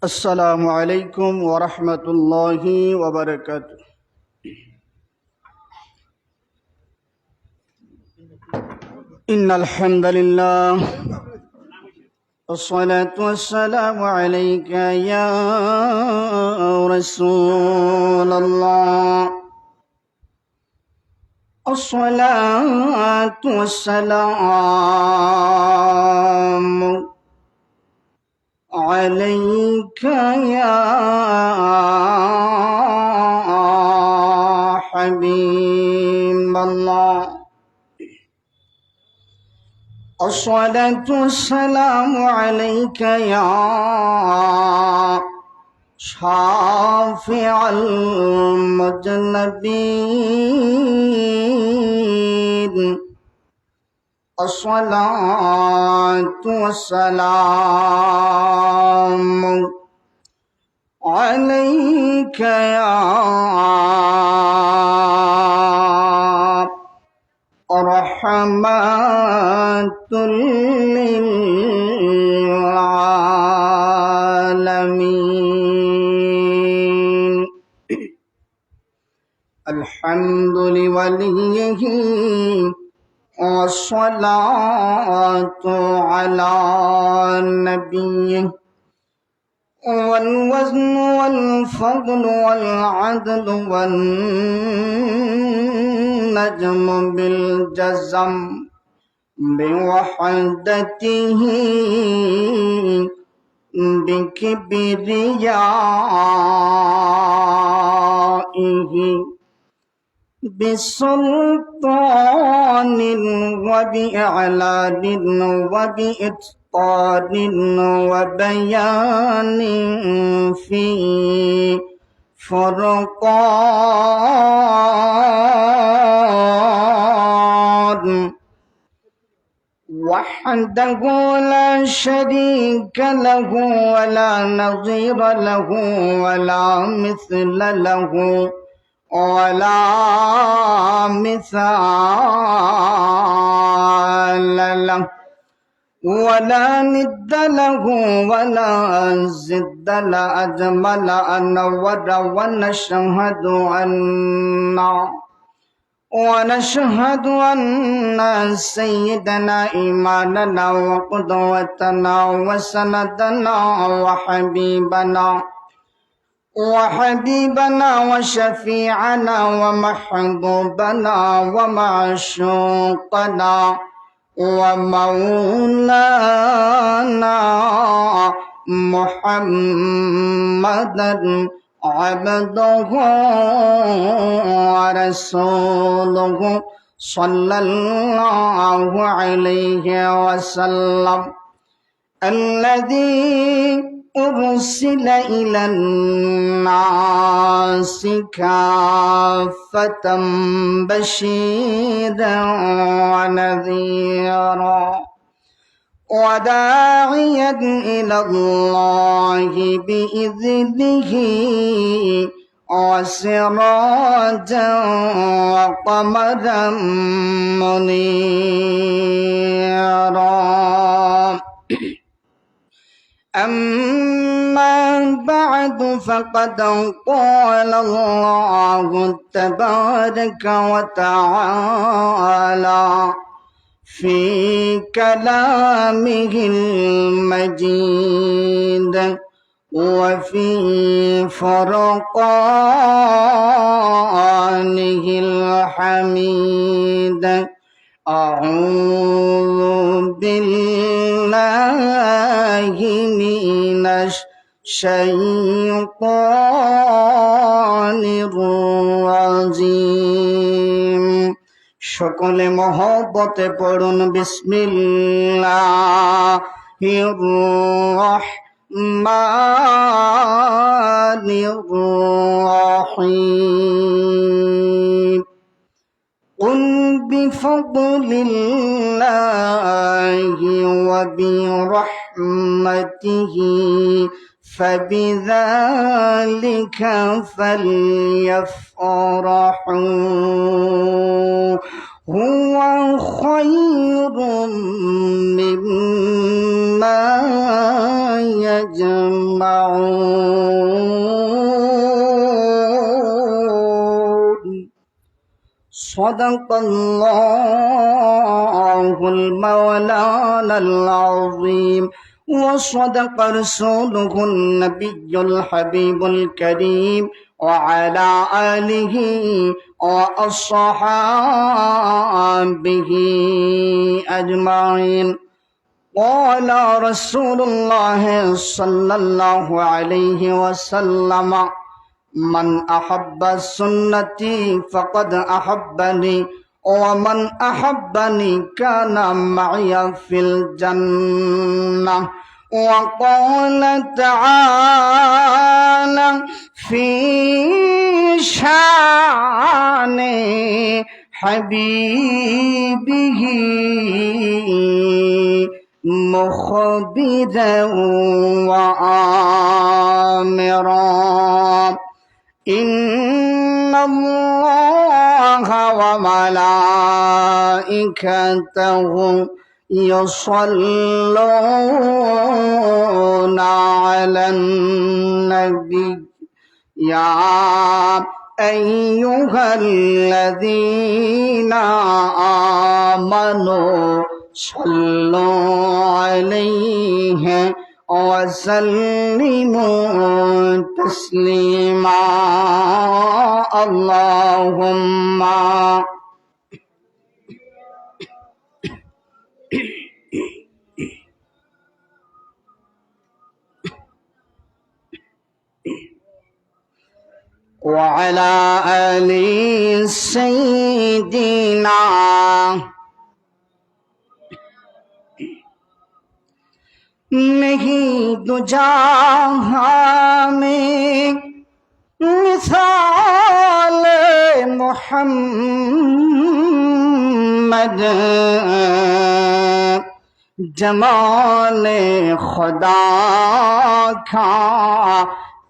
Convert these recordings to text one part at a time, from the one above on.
السلام عليكم ورحمة الله وبركاته. إن الحمد لله والصلاة والسلام عليك يا رسول الله. الصلاة والسلام عليك يا حبيب الله. الصلاة والسلام عليك يا شافع المذنبين. الصلاة والسلام عليك يا رحمة للعالمين. الحمد لوليه والصلاة على نبيه. والوزن والفضل والعدل والنجم بالجزم بوحدته بكبريائه بسلطان وبإعلان وبإتقان وبيان في فرقان وحده لا شريك له ولا نظير له ولا مثل له ولا مثال له ولا ند له ولا زد له أجمل أنور ونشهد أن سيدنا إمامنا وقدوتنا وسندنا وحبيبنا وشفيعنا ومحبوبنا ومعشوقنا ومولانا محمدا عبده ورسوله صلى الله عليه وسلم الذي أرسل إلى الناس كافة بشيرا ونذيرا وداعيا إلى الله بإذنه وسراجا وقمرا منيرا. أما بعد فقد قال الله تبارك وتعالى في كلامه المجيد وفي فرقانه الحميد أعوذ بالله من الشيطان الرجيم সকলে মহব্বতে পড়ুন বিসমিল্লাহির রাহমানির রাহিম قل بفضل الله وبرحمته فبذلك فليفرحوا هو خير مما يجمعون صدق الله المولانا العظيم وصدق رسوله النبي الحبيب الكريم وعلى آله وأصحابه أجمعين قال رسول الله صلى الله عليه وسلم من أحب سنتي فقد أحبني ومن أحبني كان معي في الجنة وقال تعالى في شان حبيبه مخبرا وآمرا إن الله وملائكته يصلون على النبي يا أيها الذين آمنوا صلوا عليه وسلموا تسليما اللهم وعلى آل سيدنا नहीं दूजा में मिसाल मोहम्मद जमाल खुदा का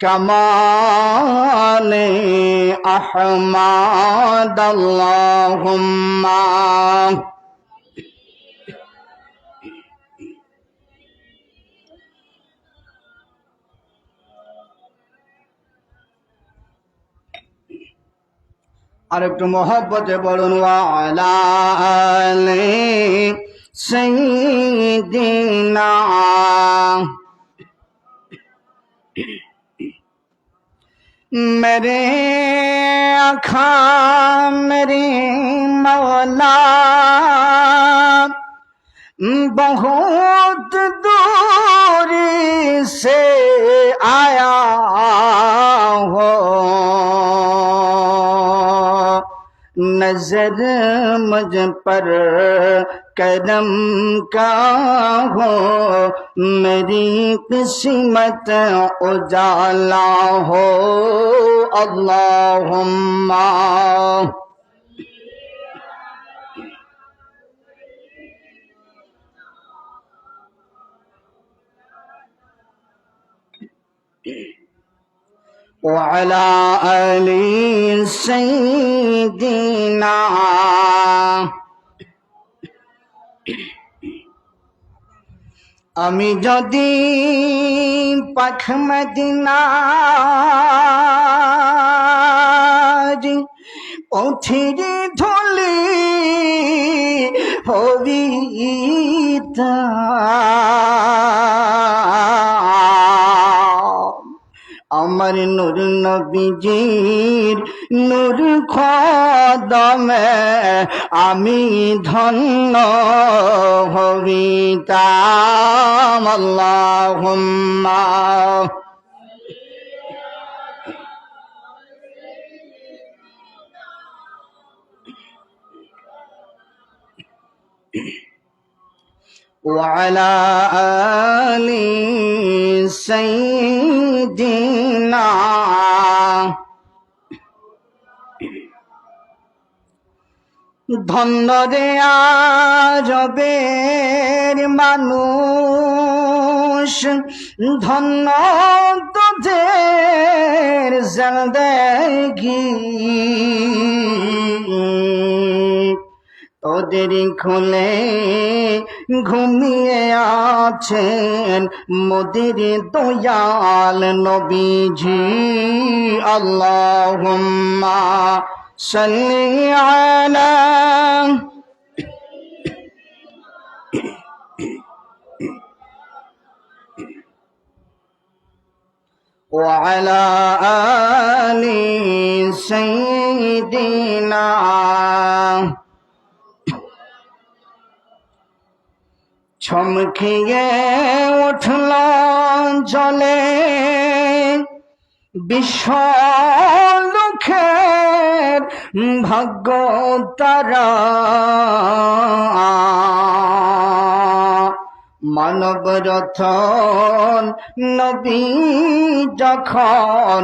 कमाल अहमद अल्लाहुम्मा আর একটু মহব্বতে বলুন ওয়ালা আলি সাইয়্যিদিনা मेरे आखा मेरे मौला बहुत दूरी से आया हो नजर मुझ पर करम का हो मेरी किस्मत उजाला हो अल्लाहुम्मा وعلى آل سيدنا আমি যদি পাখ মদিনা পথির ধুলি হবিতাম আমার নূর নবীজির নূর কদমে আমি ধন্য হবিতাম আল্লাহুম্মা وعلى آل سيدنا ধন্য রে আজবের মানুষ ধন্য তোদের জিন্দেগি তোদের খুলে ঘুমিয়ে আছেন মোদের দয়াল নবীজি আল্লাহুম্মা সাল্লি আলা وعلى آل سيدنا চমকিয়ে উঠল জলে বিশ্ব লোকের ভাগ্য তারা মানব রতন নবী যখন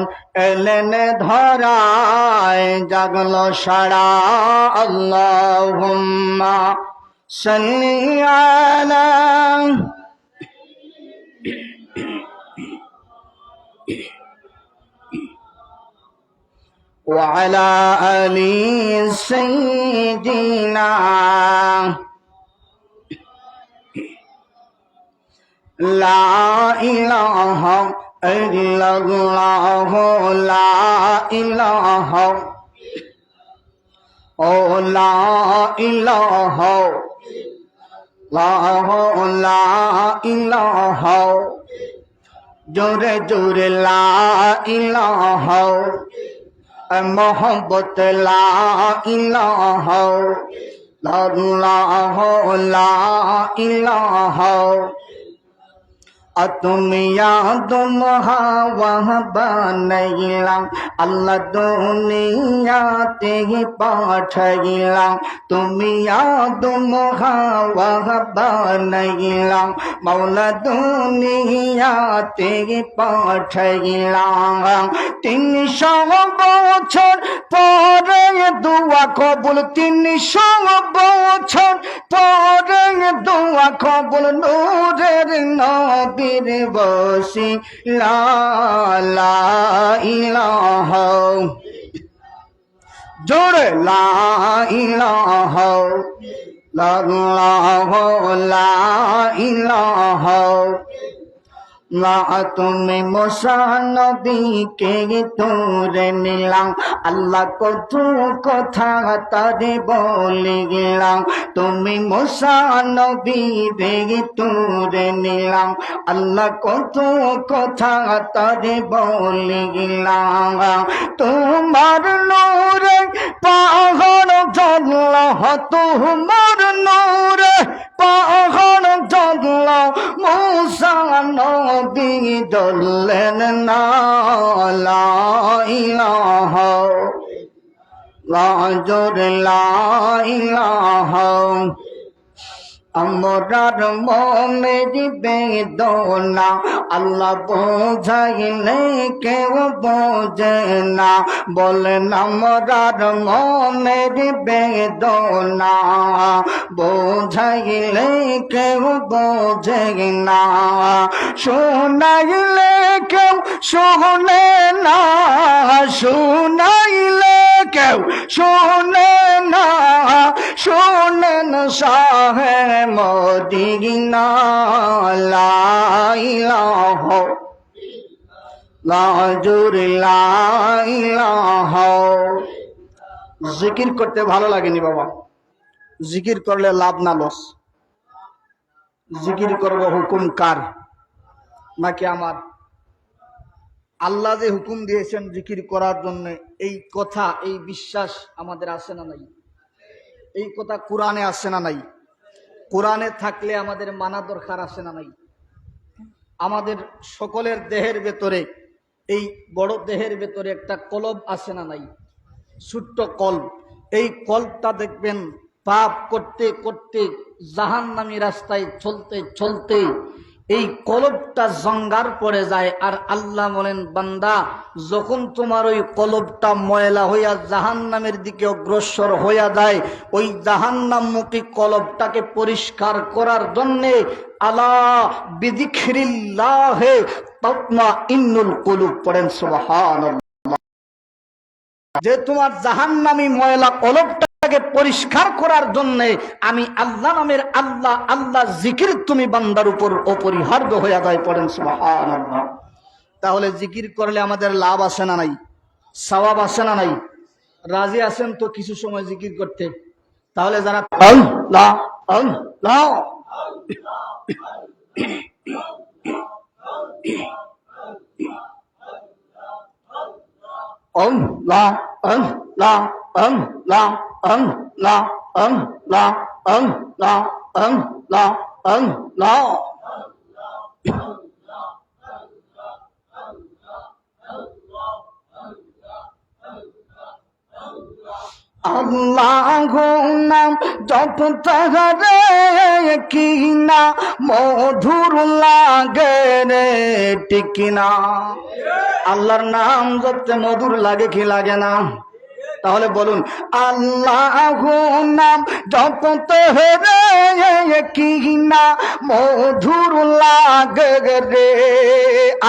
এলেন ধরায় জাগল সারা আল্লাহুম্মা সাল্লি আলা وعلى آل سيدنا لا إله إلا الله لا إله لا إله لا إله জোরে জোরে লা ইলাহা মোহাম্মত লা ইলাহা লা ইলাহা তুমি আদম হাওয়া বানাইলাম আল্লাহ দুনিয়াতে পাঠাইলাম তুমি আদম হাওয়া বানাইলাম মাওলা দুনিয়াতে পাঠাইলাম 300 বছর পরে দোয়া কবুল 300 বছর পরে দোয়া কবুল নূরের নবীর বসি লা ইলাহা জোরে লা ইলাহা লা ইলাহা না তুমি মুসা নবীকে তুলে নিলাম আল্লাহ কত কথা তারে বলিলাম তুমি মুসা নবীকে তুলে নিলাম আল্লাহ কত কথা তারে বলিলাম তোমার নূরে পাহাড় জ্বলল তোমার নূরে পাহাড় জ্বলল মুসা নবী জ্বললেন না লা ইলাহা জোরে লা ইলাহা আমরার মনের বেদনা আল্লাহ বোঝাইলে কেউ বোঝে না বলেন আমরার মনের বেদনা বোঝাইলে কেউ বোঝে না শোনাইলে কেউ শোনে না শোনাইলে কেউ শোনে না শোনেন শাহে মদিনা লা ইলাহা লা জুরি লা ইলাহা। জিকির করতে ভালো লাগেনি বাবা? জিকির করলে লাভ না লস? জিকির করব হুকুম কার? নাকি আমার? আল্লাহ যে হুকুম দিয়েছেন জিকির করার জন্য, এই কথা, এই বিশ্বাস আমাদের আছে না নাই? এই কথা কোরআনে আছে না নাই? কোরআনে থাকলে আমাদের মানা দরকার আছে না নাই? আমাদের সকলের দেহের ভেতরে, এই বড় দেহের ভেতরে একটা কলব আছে না নাই? ছোট্ট কলব। এই কলবটা দেখবেন পাপ করতে করতে জাহান্নামী রাস্তায় চলতে চলতে এই কলবটা জঙ্গার পড়ে যায়। আর আল্লাহ বলেন, বান্দা, যখন তোমার ওই কলবটা ময়লা হইয়া জাহান্নামের দিকে অগ্রসর হইয়া যায়, ওই জাহান্নামমুখী কলবটাকে পরিষ্কার করার জন্যে আলা বিযিকরিল্লাহি তাতমাইন্নুল কুলুব পড়েন সুবহানাল্লাহ। যে তোমার জাহান্নামী ময়লা কলবটাকে পরিষ্কার করার জন্য আমি আল্লাহ নামের আল্লাহ আল্লাহ জিকির তুমি বান্দার উপর অপরিহার্য হয়ে যায়, পড়েন সুবহানাল্লাহ। তাহলে জিকির করলে আমাদের লাভ আছে না নাই? সওয়াব আছে না নাই? রাজি আছেন তো কিছু সময় জিকির করতে? তাহলে যারা আল্লাহ আল্লাহ Allah, Allah, Allah, Allah, Allah, Allah, Allah, Allah. আল্লাহ নাম জপতে রে কি না মধুর লাগে রে ঠিক না? আল্লাহর নাম জপতে মধুর লাগে কি লাগে না? তাহলে বলুন, আল্লাহ নাম জপতে রে কি না মধুর লাগে রে।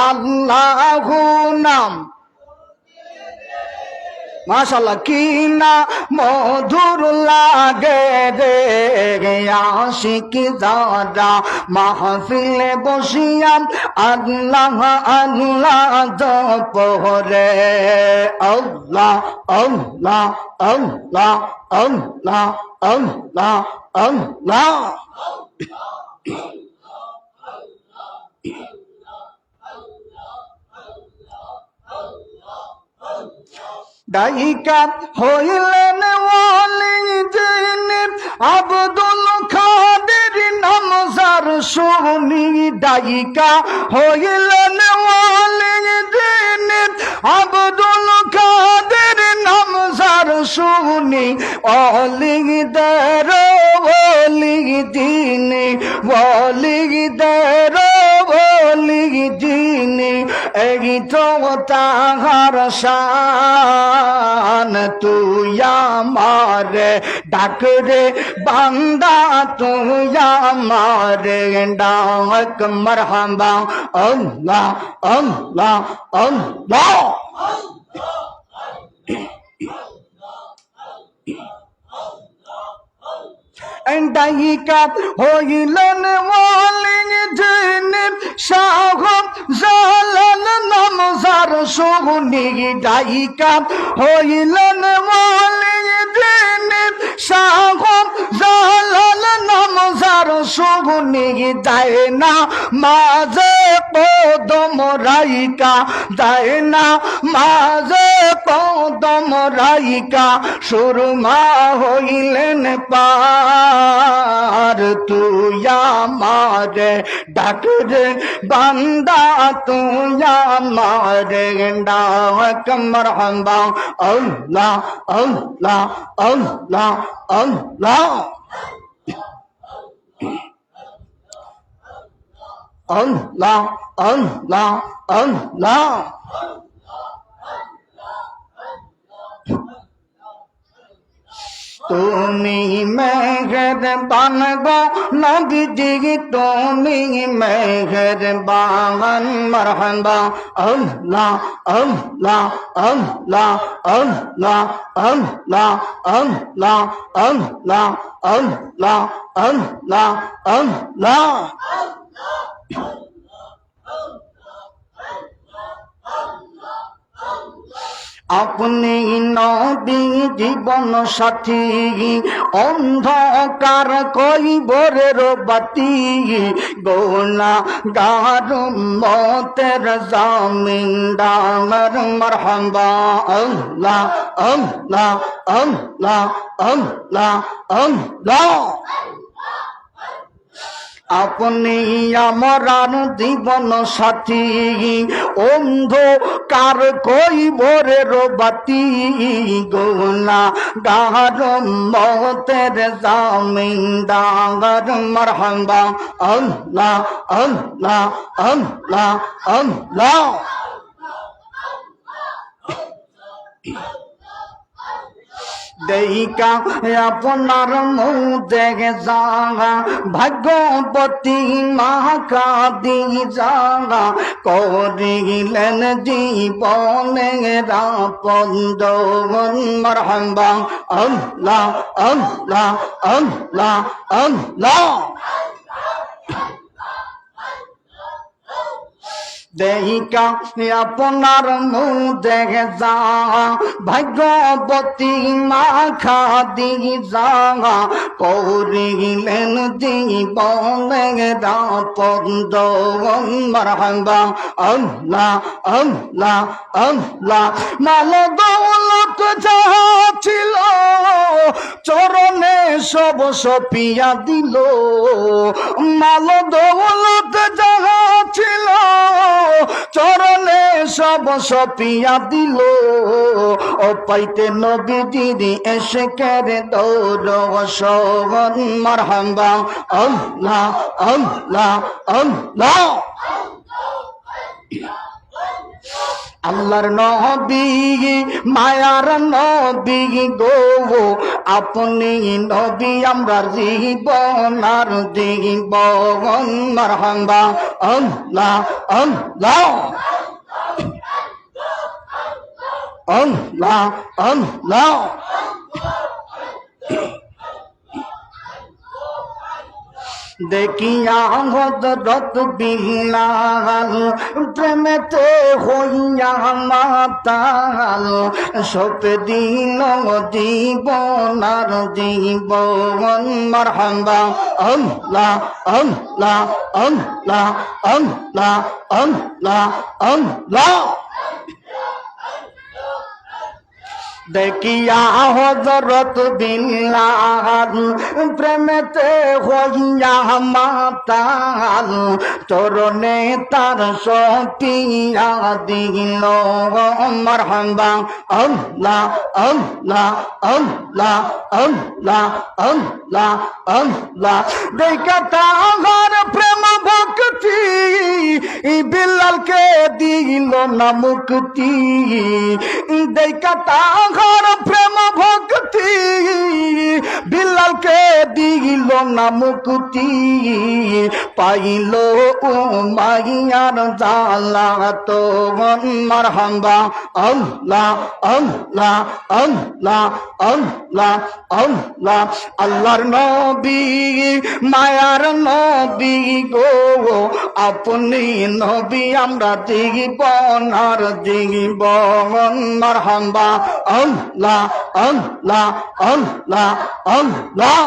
আল্লাহ নাম মাশাআল্লাহ কি না মধুর লাগে রে। আশিক যারা মাহফিলে বসিয়া আল্লাহ আল্লাহ জপ রে। আল্লাহ আল্লাহ আল্লাহ আল্লাহ আল্লাহ আল্লাহ। দায়িকা হইলেন ওয়ালি যিনি আব্দুল কাদের নাম যার শুনি। দায়িকা হইলেন ওয়ালি যিনি আব্দুল কাদের নাম যার শুনি। ওলিদের ওলি যিনি ওলিদের ওলি যিনি এই তো তাহার শান। তুই আমার ডাক রে বান্দা তুই আমার ডাক মারহাবা। আল্লাহ আল্লাহ আল্লাহ। দায়িকা হইলেন ওয়ালি যিনি শাহ জালাল নাম যার শুনি। দায়িকা হইলেন ওয়ালি যিনি শাহ জালাল নাম যার শুনি। যায় না মাঝে কদম রাইকা যায় না মাঝে কদম রাইকা সুরমা হইলেন পার। তুই আমার ডাক রে বান্দা তুই আমার ডাক মারহাবা। আল্লাহ আল্লাহ আল্লাহ আল্লাহ আল্লাহ আল্লাহ আল্লাহ। তুমি মেহেরবান গো নবীজি তুমি মেহেরবান মারহাবা আল্লাহ আল্লাহ আল্লাহ আল্লাহ আল্লাহ আল্লাহ আল্লাহ আল্লাহ আল্লাহ আল্লাহ আপনি নবী জীবন সাথী অন্ধকার কইবরের বাতি গুনাহগার উম্মতের জামিনদার মারহাবা আল্লাহ আল্লাহ আল্লাহ আল্লাহ আল্লাহ আপনি আমার জীবন সাথী অন্ধকার কইবরের বাতি গুনাহগার উম্মতের জামিনদার মারহাবা আল্লাহ আল্লাহ আল্লাহ আল্লাহ দেইকা আপনার মুখ দেখে যাগা ভাগ্যবতী মাকা দি যাগা করিলেন জীবনে রাপন্দ মারহাবা আল্লাহ আল্লাহ আল্লাহ আল্লাহ দেহিকা আপনার মুখ দেখে যা ভাগ্যবতী মাখা দি যা করিলেন জীবনে রাপন্দ মারহাবা আল্লাহ আল্লাহ আল্লাহ মাল দৌলত যাহা ছিল চরণে সব সপিয়া দিল মাল দৌলত যাহা ছিল চরণে সব সপিয়া দিল ও পাইতে নবীজির এসে কেড়ে দৌড় সবন মারহাবা আল্লাহ আল্লাহ আল্লাহ আল্লাহর নবী মায়ার নবী গো আপনি নবী আমরা জীবন আর জীবন মারহাবা আল্লাহ আল্লাহ আল্লাহ আল্লাহ দেখিয়া হযরত বিলাল প্রেমেতে হইয়া মাতাল সপ দিল জীবন আর জীবন মারহাবা আল্লাহ আল্লাহ আল্লাহ আল্লাহ আল্লাহ আল্লাহ দেখিয়া হযরত বিলাল প্রেমেতে হইয়া মাতাল চরণে তার সপিয়া দিল মারহাবা আল্লাহ আল্লাহ আল্লাহ আল্লাহ আল্লাহ আল্লাহ দেখা তাহার প্রেম ভক্তি বিলালকে দিল না মুক্তি দেখা তাহার প্রেম ভক্তি বিলালকে দিল না মুক্তি পাইল উমাইয়ার জালা তো মারহাবা আল্লাহ আল্লাহ আল্লাহ আল্লাহ আল্লাহ আল্লাহর নবী মায়ার নবী গো আপনি নবী আমরা জীবন আর জীবন মারহাবা আল্লাহ আল্লাহ আল্লাহ আল্লাহ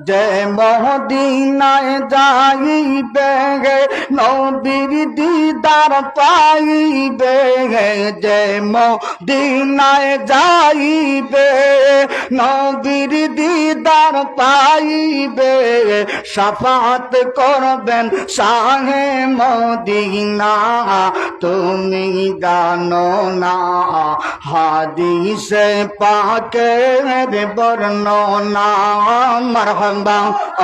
যে মদিনায় যাইবে নবীর দিদার পাইবে যে মদিনায় যাইবে নবীর দিদার পাইবে শাফাত করবেন শাহে মদিনা তুমি জানো না হাদিসে পাকের বর্ণনা মারহাবা মারহাবা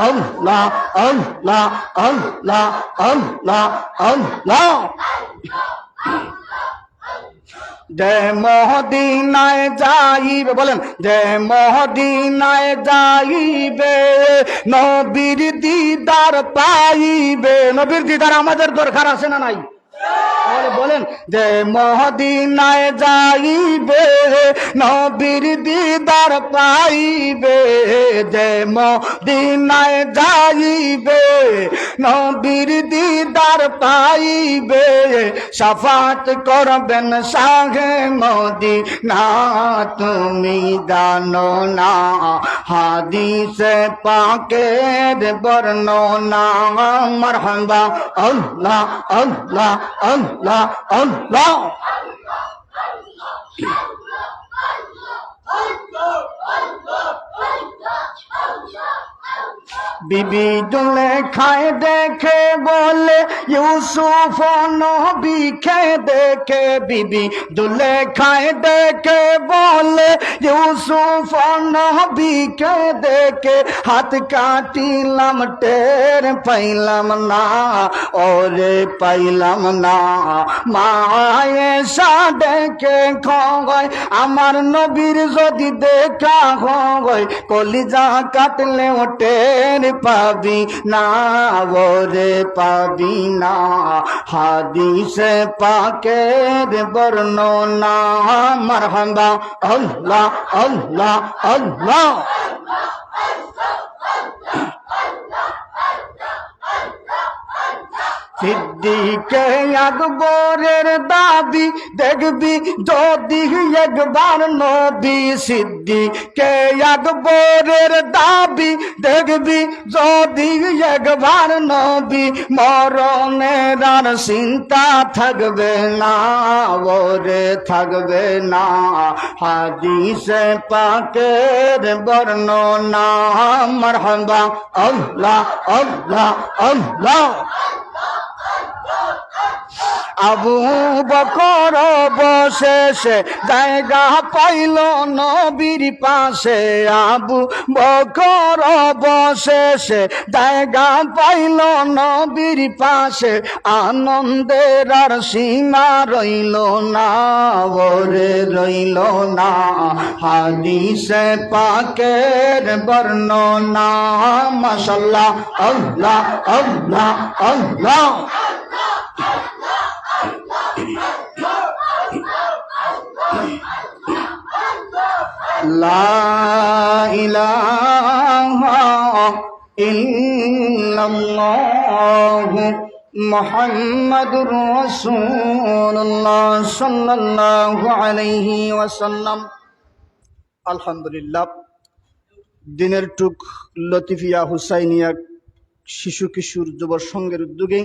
আল্লাহ আল্লাহ আল্লাহ আল্লাহ আল্লাহ যে মদিনায় যাইবে বলেন যে মদিনায় যাইবে নবীর দিদার পাইবে নবীর দিদার আমাদের দরকার আছে না নাই বলেন যে মদিনায় যাইবে নবীর দিদার পাইবে যে মদিনায় যাইবে নবীর দিদার পাইবে শাফাত করবেন শাহে মদিনা তুমি জানো না হাদিসে পাকের বর্ণনা মারহাবা আল্লাহ আল্লাহ আল্লাহ আল্লাহ বিবি জুলেখায় দেখে বলে ইউসুফ নবীকে দেখে বিবি জুলেখায় দেখে বলে ইউসুফ নবীকে দেখে হাত কাটিলাম টের পাইলাম না ওরে পাইলাম না মায়ে সা দেখে খয় আমার নবীর যদি দেখা হয় কলিজা কাটলে টের পাবি না ওরে পাবি না হাদিসে পাকের বর্ণনা মারহাবা আল্লাহ আল্লাহ আল্লাহ সিদ্দিকে আকবরের দাবি দেখবি যদি একবার নবী সিদ্দিকে আকবরের দাবি দেখবি যদি একবার নবী মরণের আর চিন্তা থাকবে না ওরে থাকবে না হাদিসে পাকের বর্ণনা মারহাবা আল্লাহ আল্লাহ আল্লাহ আবু বকর বসেছে জায়গা পাইল নবীর পাশে আবু বকর বসেছে জায়গা পাইল নবীর পাশে আনন্দের আর সীমা রইল না ওরে রইল না হাদিসে পাকের বর্ণনা মাশাআল্লাহ আল্লাহ আল্লাহ আল্লাহ লা ইলাহা ইল্লাল্লাহ মুহাম্মাদুর রাসূলুল্লাহ সাল্লাল্লাহু আলাইহি ওয়াসাল্লাম। আলহামদুলিল্লাহ, দিনের টুক লতিফিয়া হুসাইনিয়া শিশু কিশোর যুব সংঘের উদ্যোগে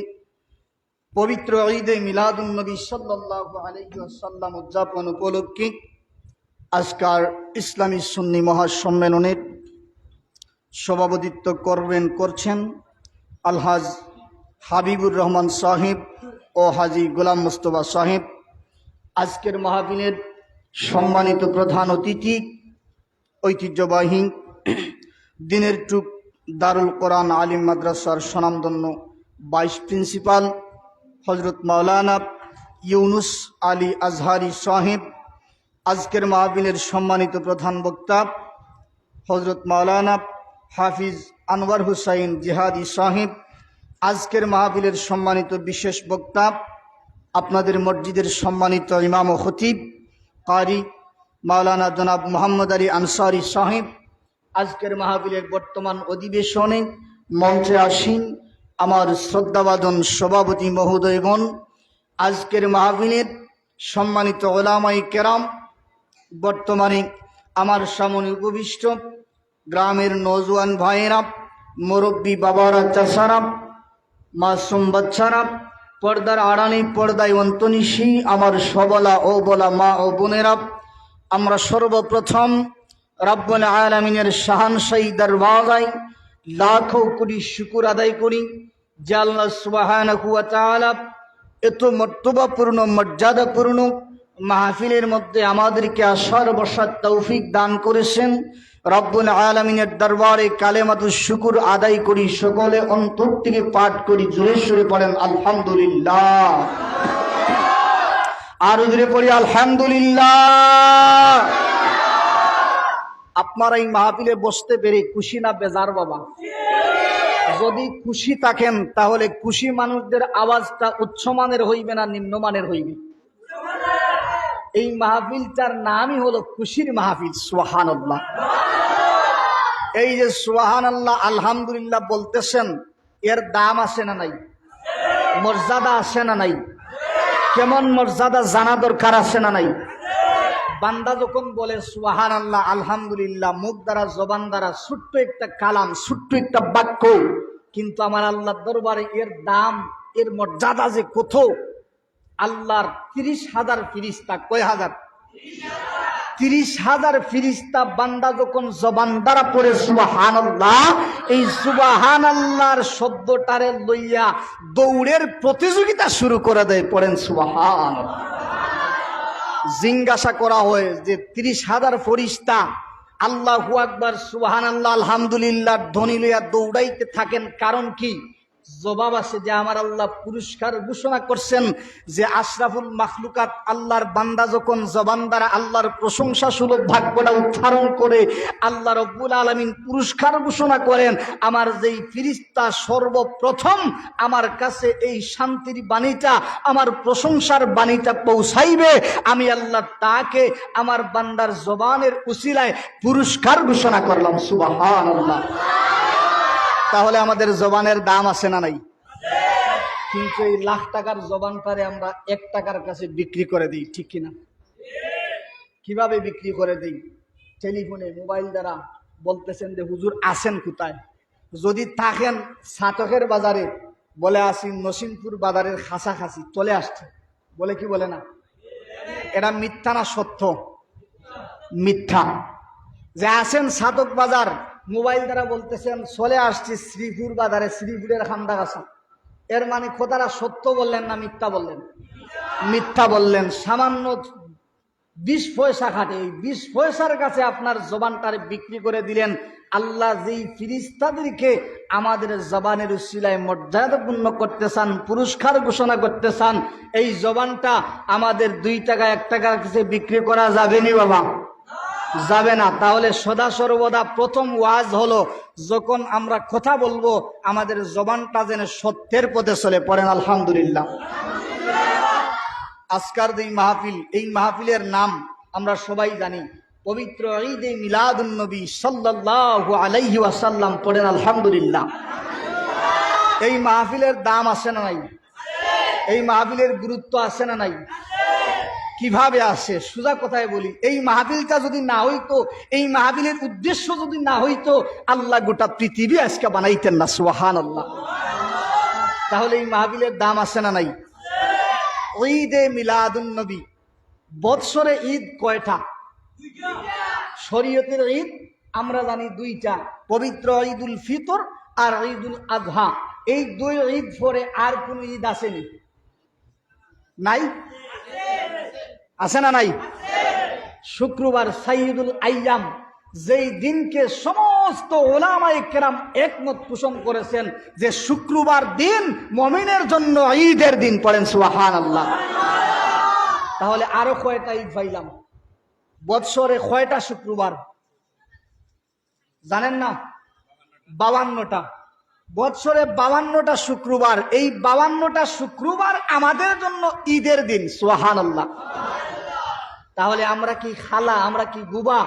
পবিত্র ঈদে মিলাদুন নবী সাল্লাল্লাহু আলাইহি ওয়াসাল্লাম উদযাপন উপলক্ষে আজকার ইসলামী সুন্নি মহাসম্মেলনের সভাপতিত্ব করছেন আলহাজ হাবিবুর রহমান সাহেব ও হাজী গোলাম মুস্তফা সাহেব। আজকের মাহফিলের সম্মানিত প্রধান অতিথি ঐতিহ্যবাহী দিনের টুক দারুল কোরআন আলিম মাদ্রাসার স্বনামধন্য ভাইস প্রিন্সিপাল হজরত মাওলানা ইউনুস আলী আজহারি সাহেব। আজকের মাহফিলের সম্মানিত প্রধান বক্তা হজরত মাওলানা হাফিজ আনোয়ার হুসাইন জিহাদি সাহেব। আজকের মাহফিলের সম্মানিত বিশেষ বক্তা আপনাদের মসজিদের সম্মানিত ইমাম ও খতিব কারি মাওলানা জনাব মোহাম্মদ আলী আনসারি সাহেব। আজকের মাহফিলের বর্তমান অধিবেশনে মঞ্চে আসীন আমার শ্রদ্ধাবাদন সভাপতি মহোদয়গণ, আজকের মাহফিলের সম্মানিত ওলামায়ে কেরাম, বর্তমানে আমার সামনে উপবিষ্ট গ্রামের নওজোয়ান ভাইয়েরা, মুরব্বী বাবারা, চাচারা, মাসুম বাচ্চারা, পর্দার আড়ালে পর্দায় অন্তনিশী আমার সবলা ও বলা মা ও বোনেরা, আমরা সর্বপ্রথম রব্বুল আলামিনের শাহানশাহী দরবারে লাখো কোটি শুকর আদায় করি যে আল্লাহ সুবহানাহু ওয়া তাআলা এত মর্তবাপূর্ণ মর্যাদাপূর্ণ মাহফিলের মধ্যে আমাদেরকে আসার বসার তৌফিক দান করেছেন। রব্বুল আলামিনের দরবারে কালেমাতুশ শুকর আদায় করি, সকলে অন্তর থেকে পাঠ করি, জোরে সোরে পড়েন আলহামদুলিল্লাহ। আর জোরে পড়ি আলহামদুলিল্লাহ। আপনারা এই মাহফিলে বসতে পেরে খুশি না বেজার বাবা? যদি খুশি থাকেন তাহলে খুশি মানুষদের আওয়াজটা উচ্চমানের হইবে না নিম্নমানের হইবে? এই মাহফিলটার নামই হলো খুশির মাহফিল। সুবহানাল্লাহ। এই যে সুবহানাল্লাহ আলহামদুলিল্লাহ বলতেছেন, এর দাম আছে না নাই? মর্যাদা আছে না নাই? কেমন মর্যাদা জানা দরকার আছে না নাই? বান্দা যখন বলে সুবহানাল্লাহ আলহামদুলিল্লাহ, মুখ দ্বারা জবান দ্বারা ছোট্ট একটা কালাম, ছোট্ট একটা বাক্য, কিন্তু আমার আল্লাহর দরবারে এর দাম, এর মর্যাদা যে কত! আল্লাহর 30,000 ফিরিস্তা, কয় হাজার? 30,000 ফিরিস্তা বান্দা যখন জবান দ্বারা পড়ে সুবহানাল্লাহ, এই সুবহানাল্লাহর শব্দটারে লইয়া দৌড়ের প্রতিযোগিতা শুরু করে দেয়। পড়েন সুবহানাল্লাহ। জিজ্ঞাসা করা হয় যে 30,000 ফেরেশতা আল্লাহু আকবার সুবহানাল্লাহ আলহামদুলিল্লাহ ধ্বনি লইয়া দৌড়াইতে থাকেন, কারণ কি? জবাব আছে যে আমার আল্লাহ পুরস্কার ঘোষণা করছেন যে আশরাফুল মাখলুকাত আল্লাহর বান্দা যখন জবান দ্বারা আল্লাহর প্রশংসা সুলভ ভাগ্যটা উচ্চারণ করে আল্লাহ রব্বুল আলামিন পুরস্কার ঘোষণা করেন, আমার যেই ফেরেশতা সর্বপ্রথম আমার কাছে এই শান্তির বাণীটা, আমার প্রশংসার বাণীটা পৌঁছাইবে, আমি আল্লাহ তাকে আমার বান্দার জবানের উসিলায় পুরস্কার ঘোষণা করলাম। সুবহানাল্লাহ। তাহলে আমাদের জবানের দাম আছে না নাই? কিন্তু এই লাখ টাকার জবানটারে আমরা 1 টাকার কাছে বিক্রি করে দিই, ঠিক কিনা? কিভাবে বিক্রি করে দিই? টেলিফোনে, মোবাইল দ্বারা বলতেছেন যে হুজুর আছেন কোথায়? যদি থাকেন সাতকের বাজারে, বলে আসি নসিমপুর বাজারের কাছাকাছি, চলে আসছে, বলে কি বলে না? এটা মিথ্যা না সত্য? মিথ্যা। যে আছেন সাতক বাজার, মোবাইল দ্বারা বলতেছেন চলে আসছি শ্রীপুর বাজারে, শ্রীপুরের খান্দাগাছা, এর মানে কথাটা সত্য বললেন না মিথ্যা বললেন? মিথ্যা বললেন। সামান্য 20 পয়সা খাটে, এই 20 পয়সার কাছে আপনার জবানটারে বিক্রি করে দিলেন। আল্লাহ যেই ফিরিস্তাদেরকে আমাদের জবানের উসিলায় মর্যাদাপূর্ণ করতে চান, পুরস্কার ঘোষণা করতে চান, এই জবানটা আমাদের 2 টাকা 1 টাকার কাছে বিক্রি করা যাবে নি বাবা? যাবে না। তাহলে সদা সর্বদা প্রথম ওয়াজ হলো, যখন আমরা কথা বলবো আমাদের জবানটা যেন সত্যের পথে চলে। পড়েন আলহামদুলিল্লাহ। আজকের এই মাহফিল, এই মাহফিলের নাম আমরা সবাই জানি, পবিত্র ঈদে মিলাদুন নবী সাল্লাল্লাহু আলাইহি ওয়াসাল্লাম। পড়েন আলহামদুলিল্লাহ। এই মাহফিলের দাম আছে না নাই? এই মাহফিলের গুরুত্ব আছে না নাই? কিভাবে আসে? সোজা কথায় বলি, এই মাহফিলটা যদি না হইতো, এই মাহফিলের উদ্দেশ্য যদি না হইতো, আল্লাহ গোটা পৃথিবী আজকে বানাইতেন না। সুবহানাল্লাহ। তাহলে এই মাহফিলের দাম আছে না নাই? ঈদে মিলাদুন নবী, বৎসরে ঈদ কয়টা? শরীয়তের ঈদ আমরা জানি 2টা, পবিত্র ঈদুল ফিতর আর ঈদুল আজহা। এই 2 ঈদ পরে আর কোন ঈদ আসেনি? নাই? আছে না নাই? শুক্রবার সাইয়্যিদুল আইয়াম, যেই দিনকে সমস্ত উলামায়ে কেরাম একমত পোষণ করেছেন যে শুক্রবার দিন মুমিনের জন্য ঈদের দিন। পড়েন সুবহানাল্লাহ। তাহলে আরো কয়টা ঈদ পাইলাম? বৎসরে কয়টা শুক্রবার জানেন না? 52টা। বৎসরে 52টা শুক্রবার। এই 52টা শুক্রবার আমাদের জন্য ঈদের দিন। সুবহানাল্লাহ। তাহলে আমরা কি খালা, আমরা কি গুবা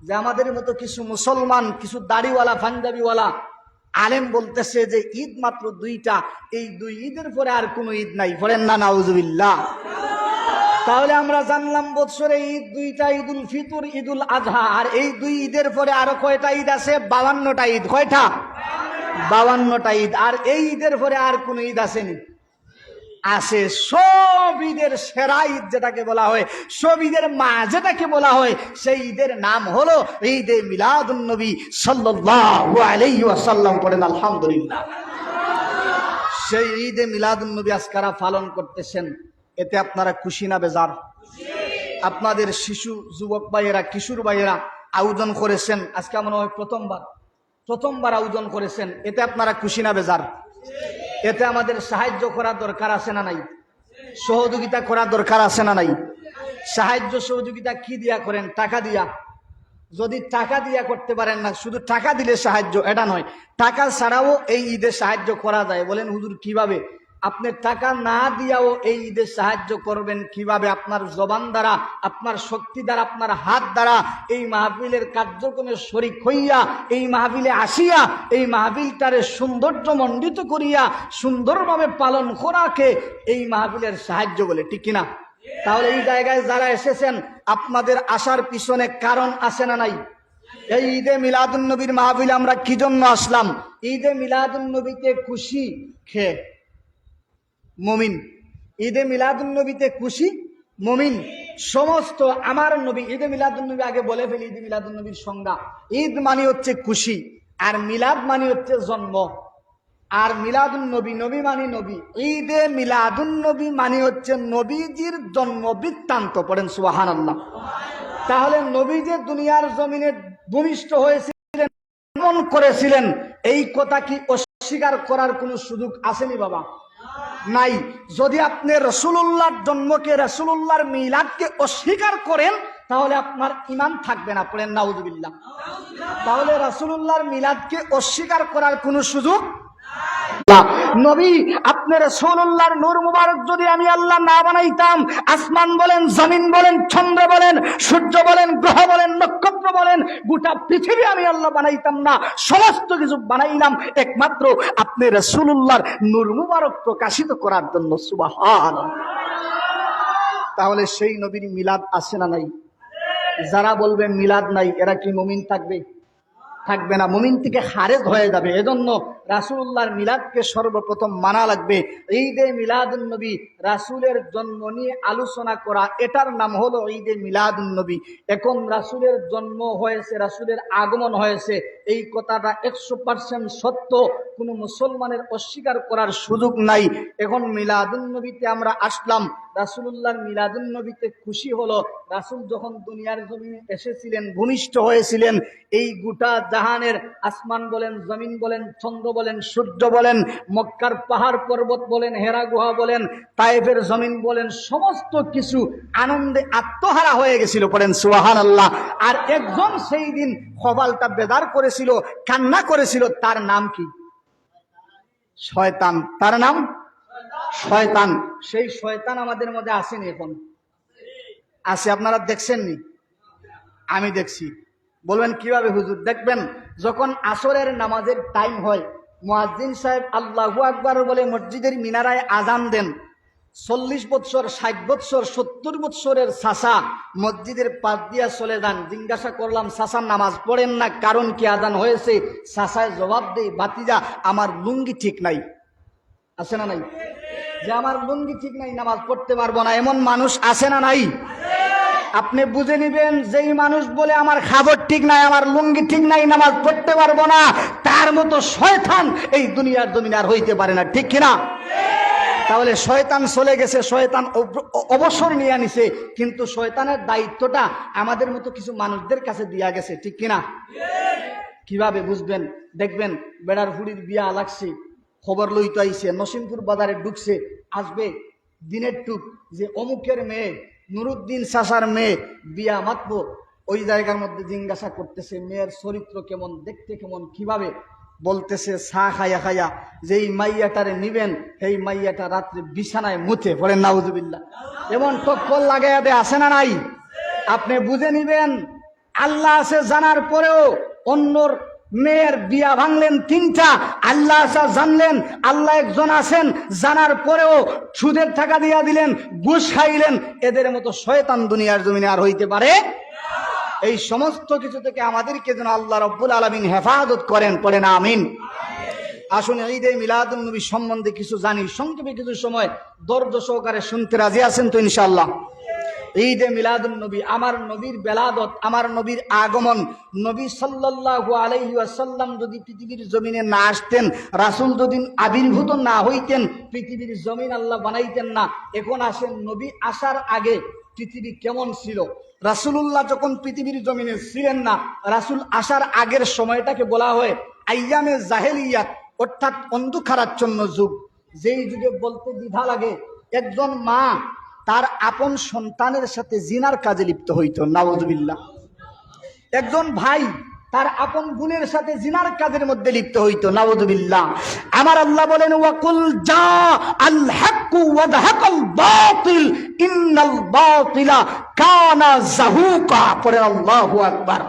যে আমাদের মতো কিছু মুসলমান, কিছু দাড়িওয়ালা, পাঞ্জাবিওয়ালা আলেম বলতেছে যে ঈদ মাত্র 2টা, এই 2 ঈদের পরে আর কোনো ঈদ নাই? বলেন না নাউজুবিল্লাহ। তাহলে আমরা জানলাম বৎসরে ঈদ 2টা, ঈদুল ফিতর, ঈদুল আজহা, আর এই 2 ঈদের পরে আরো কয়টা ঈদ আছে? 52টা ঈদ। কয়টা? 52টা ঈদ। আর এই ঈদের পরে আর কোন ঈদ আসেনি? আসে। সব ঈদের সেরা ঈদ যেটাকে বলা হয়, সব ঈদের মা যেটাকে বলা হয়, সেই ঈদের নাম হলো ঈদে মিলাদুন নবী সাল্লাল্লাহু আলাইহি ওয়াসাল্লাম। পড়েন আলহামদুলিল্লাহ। সেই ঈদে মিলাদুন নবী আজকারা পালন করতেছেন, এতে আপনারা খুশি না বেজার? আপনাদের শিশু যুবক ভাইয়েরা, কিশোর ভাইয়েরা আয়োজন করেছেন, আজকে মনে হয় প্রথমবার আয়োজন করেছেন, এতে আপনারা খুশি না বেজার? এতে আমাদের সাহায্য করার দরকার আছে না নাই? সহযোগিতা করার দরকার আছে না নাই? সাহায্য সহযোগিতা কি দিয়া করেন? টাকা দিয়া। যদি টাকা দিয়া করতে পারেন না, শুধু টাকা দিলে সাহায্য এটা নয়, টাকা ছাড়াও এই ঈদে সাহায্য করা যায়। বলেন হুজুর কিভাবে? আপনি টাকা না দিয়াও এই ঈদে সাহায্য করবেন কিভাবে? আপনার জবান দ্বারা, আপনার শক্তি দ্বারা, আপনার হাত দ্বারা এই মাহফিলের কার্যক্রমে শরীক হইয়া, এই মাহফিলে আসিয়া, এই মাহফিলটারে সৌন্দর্য মণ্ডিত করিয়া সুন্দরভাবে পালন করাকে এই মাহফিলের সাহায্য বলে, ঠিক কিনা? তাহলে এই জায়গায় যারা এসেছেন, আপনাদের আসার পিছনে কারণ আছে না নাই? এই ঈদে মিলাদুন্নবীর মাহফিলে আমরা কি জন্য আসলাম? ঈদে মিলাদুন্নবীতে খুশি খেয়ে মুমিন, ঈদে মিলাদুন্নবীতে খুশি মুমিন সমস্ত আমার নবী। ঈদে মিলাদুন্নবী আগে বলে ফেলি, ঈদে মিলাদুন্নবীর সংজ্ঞা। ঈদ মানে হচ্ছে খুশি, আর মিলাদ মানে হচ্ছে জন্ম, আর মিলাদুন্নবী, নবী মানে নবী। ঈদে মিলাদুন্নবী মানে হচ্ছে নবীজির জন্ম বৃত্তান্ত। পড়েন সুবহানাল্লাহ। তাহলে নবী যে দুনিয়ার জমিনে ভূমিষ্ঠ হয়েছিলেন, এমন করেছিলেন, এই কথা কি অস্বীকার করার কোনো সুযোগ আসেনি বাবা? নাই। যদি আপনি রাসূলুল্লাহর জন্মকে, রাসূলুল্লাহর মিলাদকে অস্বীকার করেন, তাহলে আপনার ঈমান থাকবে না। পড়েন নাউযুবিল্লাহ। তাহলে রাসূলুল্লাহর মিলাদকে অস্বীকার করার কোনো সুযোগ নবী, আপনার রাসূলুল্লাহর নূর মুবারক যদি আমি আল্লাহ না বানাইতাম, আসমান বলেন, জমিন বলেন, চন্দ্র বলেন, সূর্য বলেন, গ্রহ বলেন, নক্ষত্র বলেন, গোটা পৃথিবী আমি আল্লাহ বানাইতাম না। সমস্ত কিছু বানাইলাম একমাত্র আপনার রাসূলুল্লাহর নূর মুবারক প্রকাশিত করার জন্য। সুবহানাল্লাহ। তাহলে সেই নবীর মিলাদ আছে না নাই? যারা বলবেন মিলাদ নাই, এরা কি মুমিন থাকবে? থাকবে না, মুমিন থেকে খারেজ হয়ে যাবে। এজন্য রাসূলুল্লাহর মিলাদকে সর্বপ্রথম মানা লাগবে। ঈদে মিলাদুন্নবী, রাসূলের জন্ম নিয়ে আলোচনা করা, এটার নাম হলো ঈদে মিলাদুন্নবী। এখন রাসূলের জন্ম হয়েছে, রাসূলের আগমন হয়েছে, এই কথাটা 100% সত্য, কোনো মুসলমানের অস্বীকার করার সুযোগ নাই। এখন মিলাদুন্নবীতে আমরা আসলাম, রাসূলুল্লাহর মিলাদুন্নবীতে খুশি হলো। রাসূল যখন দুনিয়ার জমিনে এসেছিলেন, ভূমিষ্ঠ হয়েছিলেন, এই গোটা জাহানের আসমান বলেন, জমিন বলেন, চন্দ্র বলেন, সূর্য বলেন, মক্কার পাহাড় পর্বত বলেন, হেরা গুহা বলেন, তায়েফের জমিন বলেন, সমস্ত কিছু আনন্দে আত্মহারা হয়ে গেছিল। পড়েন সুবহানাল্লাহ। আর একজন সেই দিন খোবালটা বেদার করেছিল, কান্না করেছিল, তার নাম কি? শয়তান। তার নাম শয়তান। সেই শয়তান আমাদের মধ্যে আসেনি? এখন আছে। আপনারা দেখছেননি? আমি দেখছি। বলবেন কিভাবে হুজুর? দেখবেন, যখন আসরের নামাজের টাইম হয়, মুয়াজ্জিন সাহেব আল্লাহু আকবার বলে মসজিদের মিনারায় আজান দেন। 40 বৎসর, 60 বৎসর, 70 বৎসরের চাচা মসজিদের পাশ দিয়া চলে যান। জিজ্ঞাসা করলাম, চাচা নামাজ পড়েন না, কারণ কি? আজান হয়েছে। চাচায় জবাব দেয়, ভাতিজা আমার লুঙ্গি ঠিক নাই। আছে না নাই? যে আমার লুঙ্গি ঠিক নাই, নামাজ পড়তে পারবো না। এমন মানুষ আছে না নাই? আপনি বুঝে নিবেন, যেই মানুষ বলে আমার খাবার ঠিক নাই, আমার লুঙ্গি ঠিক নাই, নামাজ পড়তে পারবো না, তার মতো শয়তান এই দুনিয়ার জমিনে আর হইতে পারে না, ঠিক কিনা? তাহলে শয়তান চলে গেছে, শয়তান অবসর নিয়ে নিছে, কিন্তু শয়তানের দায়িত্বটা আমাদের মতো কিছু মানুষদের কাছে দিয়া গেছে, ঠিক কিনা? কিভাবে বুঝবেন? দেখবেন, বেড়ার হুড়ির বিয়া লাগছে, খবর লইতে আইছে, নসিমপুর বাজারে ঢুকছে, আসবে দিনের টুক যে অমুকের মেয়ে, নুরুদ্দিন চাচার মেয়ে বিয়া মাতবো। ওই জায়গার মধ্যে জিজ্ঞাসা করতেছে, মেয়ের চরিত্র কেমন, দেখতে কেমন, কিভাবে? বলতেছে, চা খাইয়া খাইয়া যেই মাইয়াটারে নিবেন, সেই মাইয়াটা রাত্রে বিছানায় মুতে। পড়েন নাউজুবিল্লাহ। এমন টক্কর লাগাইয়া দে, আসে না নাই? আপনি বুঝে নিবেন, আল্লাহ আছে জানার পরেও অন্যর মেয়ের বিয়া ভাঙলেন 3টা। আল্লাহ জানলেন, আল্লাহ একজন আছেন জানার পরেও সুদের টাকা দিয়া দিলেন, ঘুষ খাইলেন। এদের মতো শয়তান দুনিয়ার জমিনে আর হইতে পারে? এই সমস্ত কিছু থেকে আমাদেরকে যেন আল্লাহ রাব্বুল আলামিন হেফাজত করেন। পড়েন আমিন। আসুন, ঈদে মিলাদুন্নবী সম্বন্ধে কিছু জানি। সংক্ষেপে কিছু সময় ধৈর্য সহকারে শুনতে রাজি আছেন তো ইনশাআল্লাহ? ঈদে মিলাদুন নবী, আমার নবীর বেলাদত, আমার নবীর আগমন। নবী সাল্লাল্লাহু আলাইহি ওয়াসাল্লাম যদি পৃথিবীর জমিনে না আসতেন, রাসূল যদি আবির্ভূত না হইতেন, পৃথিবীর জমিন আল্লাহ বানাইতেন না। এখন আসেন, নবী আসার আগে পৃথিবী কেমন ছিল? রাসূলুল্লাহ যখন পৃথিবীর জমিনে ছিলেন না, রাসূল আসার আগের সময়টাকে বলা হয় আইয়ামে জাহেলিয়াত, অর্থাৎ অন্ধকারাচ্ছন্ন যুগ। যেই যুগে বলতে দ্বিধা লাগে, একজন মা তার আপন সন্তানের সাথে জিনার কাজে লিপ্ত হইত, নাউযুবিল্লাহ। একজন ভাই তার আপন বোনের সাথে জিনার কাজের মধ্যে লিপ্ত হইতো, নাউযুবিল্লাহ। আমার আল্লাহ বলেন ওয়াকুল জা আল হাক্কু ওয়া যাহাকাল বাতিল ইন্নাল বাতিলা কানা যাহুকা। পড়ে আল্লাহু আকবার।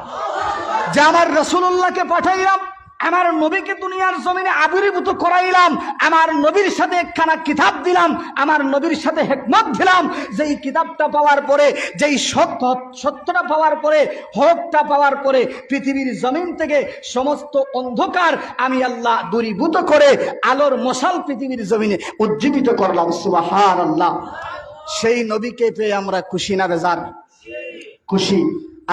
যে আমার রাসূলুল্লাহকে পাঠাইলাম, আমার নবীকে দুনিয়ার জমিনে আবির্ভূত করাইলাম, আমার নবীর সাথে একখানা কিতাব দিলাম, আমার নবীর সাথে হিকমত দিলাম। যেই কিতাবটা পাওয়ার পরে, যেই সত্যটা পাওয়ার পরে, হকটা পাওয়ার পরে পৃথিবীর জমিন থেকে সমস্ত অন্ধকার আমি আল্লাহ দূরীভূত করে আলোর মশাল পৃথিবীর জমিনে উজ্জীবিত করলাম, সুবহানাল্লাহ। সেই নবীকে পেয়ে আমরা খুশি না বেজার? খুশি।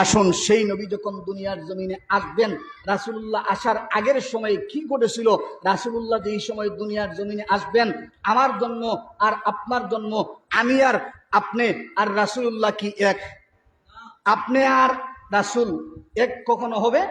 আসুন, সেই নবী যখন দুনিয়ার জমিনে আসবেন, রাসূলুল্লাহ আসার আগের সময়ে কি ঘটেছিল, রাসূলুল্লাহ যেই সময় দুনিয়ার জমিনে আসবেন, আমার জন্য আর আপনার জন্য, আমি আর আপনি আর রাসূলুল্লাহ কি এক? আপনি আর রাসূল এক কখনো হবে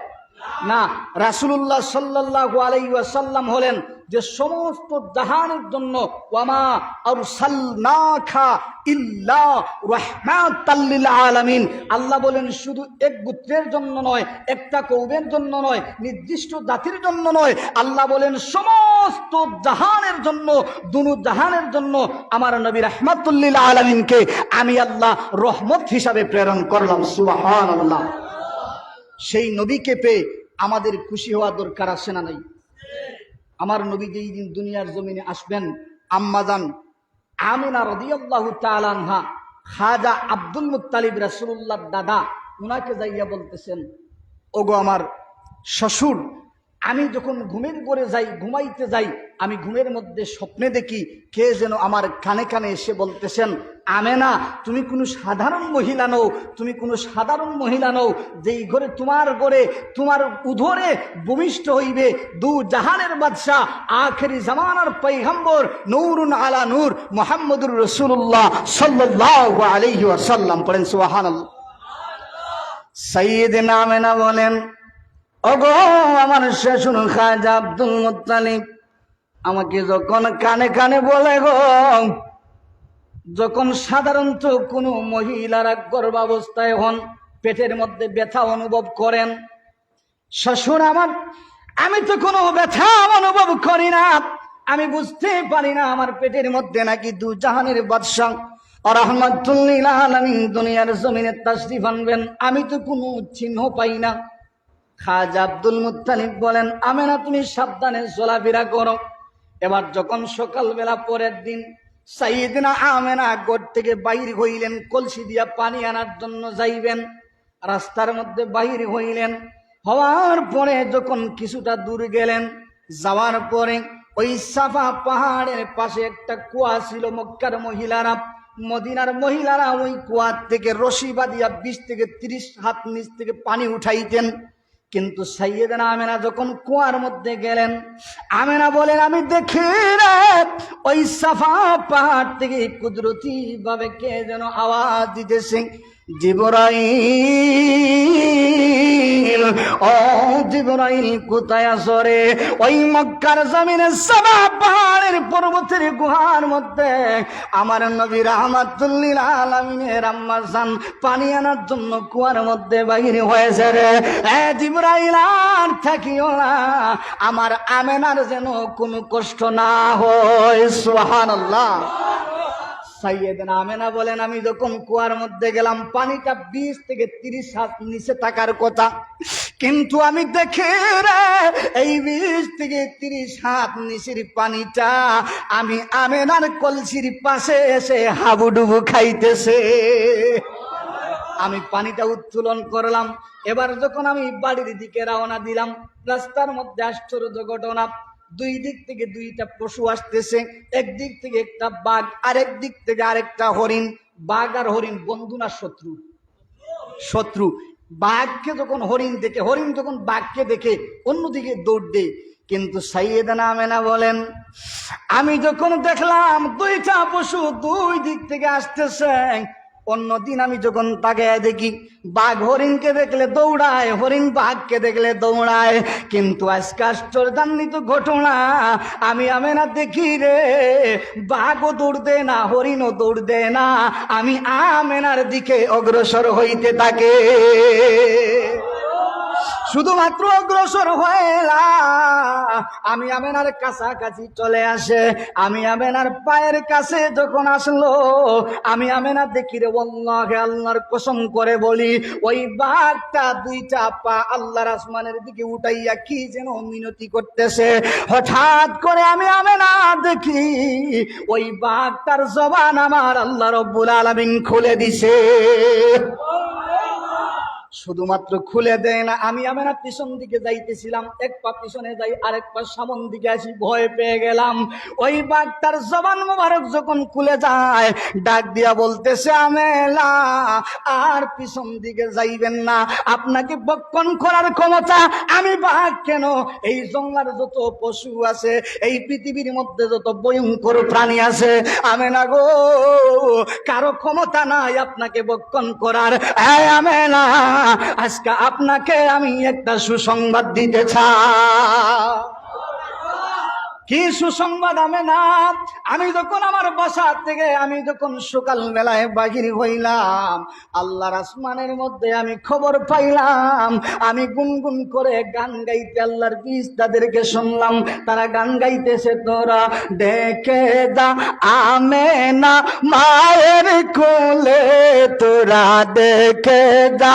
না। রাসূলুল্লাহ সাল্লাল্লাহু আলাইহি ওয়াসাল্লাম হলেন যে সমস্ত জাহানের জন্য, ওয়ামা আরসালনাকা ইল্লা রাহমাতাল লিল আলামিন। আল্লাহ বলেন শুধু এক গোত্রের জন্য নয়, একটা কওমের জন্য নয়, নির্দিষ্ট জাতির জন্য নয়, আল্লাহ বলেন সমস্ত জাহানের জন্য, দুনু জাহানের জন্য আমার নবী রাহমাতুল লিল আলামিনকে আমি আল্লাহ রহমত হিসাবে প্রেরণ করলাম, সুবহানাল্লাহ। সেই নবীকে পেয়ে আমাদের খুশি হওয়া দরকার আছে না নাই? আমার নবী যেই দিন দুনিয়ার জমিনে আসবেন, আম্মাজান আমিনা রাদিয়াল্লাহু তাআলা আনহা, খাজা আব্দুল মুত্তালিব রাসূলুল্লাহর দাদা, উনাকে যাইয়া বলতেছেন, ওগো আমার শ্বশুর, আমি যখন ঘুমের ঘরে যাই, ঘুমাইতে যাই, আমি ঘুমের মধ্যে স্বপ্নে দেখি কে যেন আমার কানে কানে এসে বলতেছেন, আমেনা তুমি কোনো সাধারণ মহিলা নও, তুমি কোনো সাধারণ মহিলা নও, যেই ঘরে তোমার উদরে ভূমিষ্ঠ হইবে দু জাহানের বাদশাহ, আখেরি জামানার পয়গম্বর, নূরুন আলা নূর, মুহাম্মদুর রাসূলুল্লাহ সাল্লাল্লাহু আলাইহি ওয়াসাল্লাম। পড়েন সুবহানাল্লাহ। সাইয়্যিদনা আমেনা বলেন, ওগো আমার শ্বশুর খাজা আব্দুল মুত্তালিব আমাকে যখন কানে কানে বলে গো, যখন সাধারণত কোনো মহিলারা গর্ভাবস্থায় হন, পেটের মধ্যে ব্যথা অনুভব করেন, শ্বশুর আমার, আমি তো কোনো ব্যথা অনুভব করি না, আমি বুঝতে পারি না আমার পেটের মধ্যে নাকি দু জাহানের বাদশাহ রাহমাতুল লিল আলামিন দুনিয়ার জমিনে তাশরীফ আনবেন, আমি তো কোনো চিহ্ন পাই না। খাজা আব্দুল মুত্তালিব বলেন, আমেনা তুমি সাবধানে চলাফেরা করো। এবার যখন সকালবেলা পরের দিন সাইয়েদনা আমেনা ঘর থেকে বাইর হইলেন, কলসি দিয়া পানি আনার জন্য যাইবেন, রাস্তার মধ্যে বাইর হইলেন। হওয়ার পরে যখন কিছুটা দূর গেলেন, যাওয়ার পরে ওই সাফা পাহাড়ের পাশে একটা কুয়া ছিল। মক্কার মহিলারা, মদিনার মহিলারা ওই কুয়ার থেকে রশি বাঁধিয়া 20 থেকে 30 হাত নিচ থেকে পানি উঠাইতেন। কিন্তু সাইয়েদনা আমেনা যখন কুয়ার মধ্যে গেলেন, আমেনা বলেন, আমি দেখি রে ওই সাফা পাহাড় থেকে কুদরতি ভাবে কে যেন আওয়াজ দিতেছে, জিবরাইল, ও জিবরাইল কোথায় আছো রে? ওই মক্কার জমিনে সাফা পাহাড়ের পর্বতের গুহার মধ্যে আমার নবী রাহমাতুল লিল আলামিনের আম্মা জান পানি আনার জন্য কুয়ার মধ্যে বাইর হয়েছে রে। জিবরাইল আর থাকিও না, আমার আমেনার যেন কোনো কষ্ট না হয়, সুবহানাল্লাহ। সাইয়েদনা আমেনা বলেন, আমি যখন কুয়ার মধ্যে গেলাম, পানিটা 20 থেকে 30 হাত নিচে থাকার কথা, কিন্তু আমি দেখে রে এই 20 থেকে 30 হাত নিচের পানিটা আমি আমেনার কলসির পাশে এসে হাবুডুবু খাইতেছে। আমি পানিটা উত্তোলন করলাম। এবার যখন আমি বাড়ির দিকে রওনা দিলাম, রাস্তার মধ্যে আশ্চর্য ঘটনা, দুই দিক থেকে দুইটা পশু আসতেছে, একদিক থেকে একটা বাঘ, আরেক দিক থেকে আরেকটা হরিণ। বাঘ আর হরিণ বন্ধু না শত্রু? শত্রু। বাঘকে যখন হরিণ দেখে, হরিণ যখন বাঘকে দেখে অন্যদিকে দৌড় দেয়। কিন্তু সাইয়েদানা আমেনা বলেন, আমি যখন দেখলাম দুইটা পশু দুই দিক থেকে আসতেছে, অন্যদিন আমি যখন তাকে দেখি বাঘ হরিণকে দেখলে দৌড়ায়, হরিণ বাঘকে দেখলে দৌড়ায়। কিন্তু আজকে আশ্চর্যান্বিত ঘটনা, আমি আমেনা দেখি রে, বাঘও দৌড় দেয় না, হরিণও দৌড় দেয় না, আমি আমেনার দিকে অগ্রসর হইতে থাকে। শুধুমাত্র অগ্রসর হয়ে আমি আমেনার কাছাকাছি চলে আসে। আমি আমেনার পায়ের কাছে যখন আসলো, আমি আমেনা দেখি রে, ওয়াল্লাহি আল্লাহর কসম করে বলি, ওই বাঘটা দুইটা পা আল্লাহর আসমানের দিকে উঠাইয়া কি যেন মিনতি করতেছে। হঠাৎ করে আমি আমেনা দেখি ওই বাঘটার জবান আমার আল্লাহ রব্বুল আলামিন খুলে দিছে। শুধুমাত্র খুলে দেয় না, আমি আমেনা পিছন দিকে যাইতেছিলাম, এক পা পিছনে যাই, আরেক পা সামন দিকে আসি, ভয় পেয়ে গেলাম। ওই বাঘটার জবান মোবারক যখন খুলে যায়, ডাক দিয়া বলতেছে, আমেনা আর পিছন দিকে যাইবেন না, আপনাকে বক্ষণ করার ক্ষমতা আমি বাঘ কেন, এই জঙ্গলার যত পশু আছে, এই পৃথিবীর মধ্যে যত ভয়ঙ্কর প্রাণী আছে, আমেনা গো, কারো ক্ষমতা নাই আপনাকে বক্ষণ করার। আমেনা, আজকে আপনাকে আমি একটা সুসংবাদ দিতে চাই। কি সুসংবাদ আমেনা? আমি যখন আমার বাসা থেকে আমি যখন সকাল বেলায় বাহির হইলাম, আল্লাহর আসমানের মধ্যে আমি খবর পাইলাম, আমি গুনগুন করে গান গাইতে আল্লাহর ফেরেশতাদেরকে শুনলাম, তারা গান গাইতেছে, তোরা দেখে দা আমেনা মায়ের কোলে, তোরা দেখে দা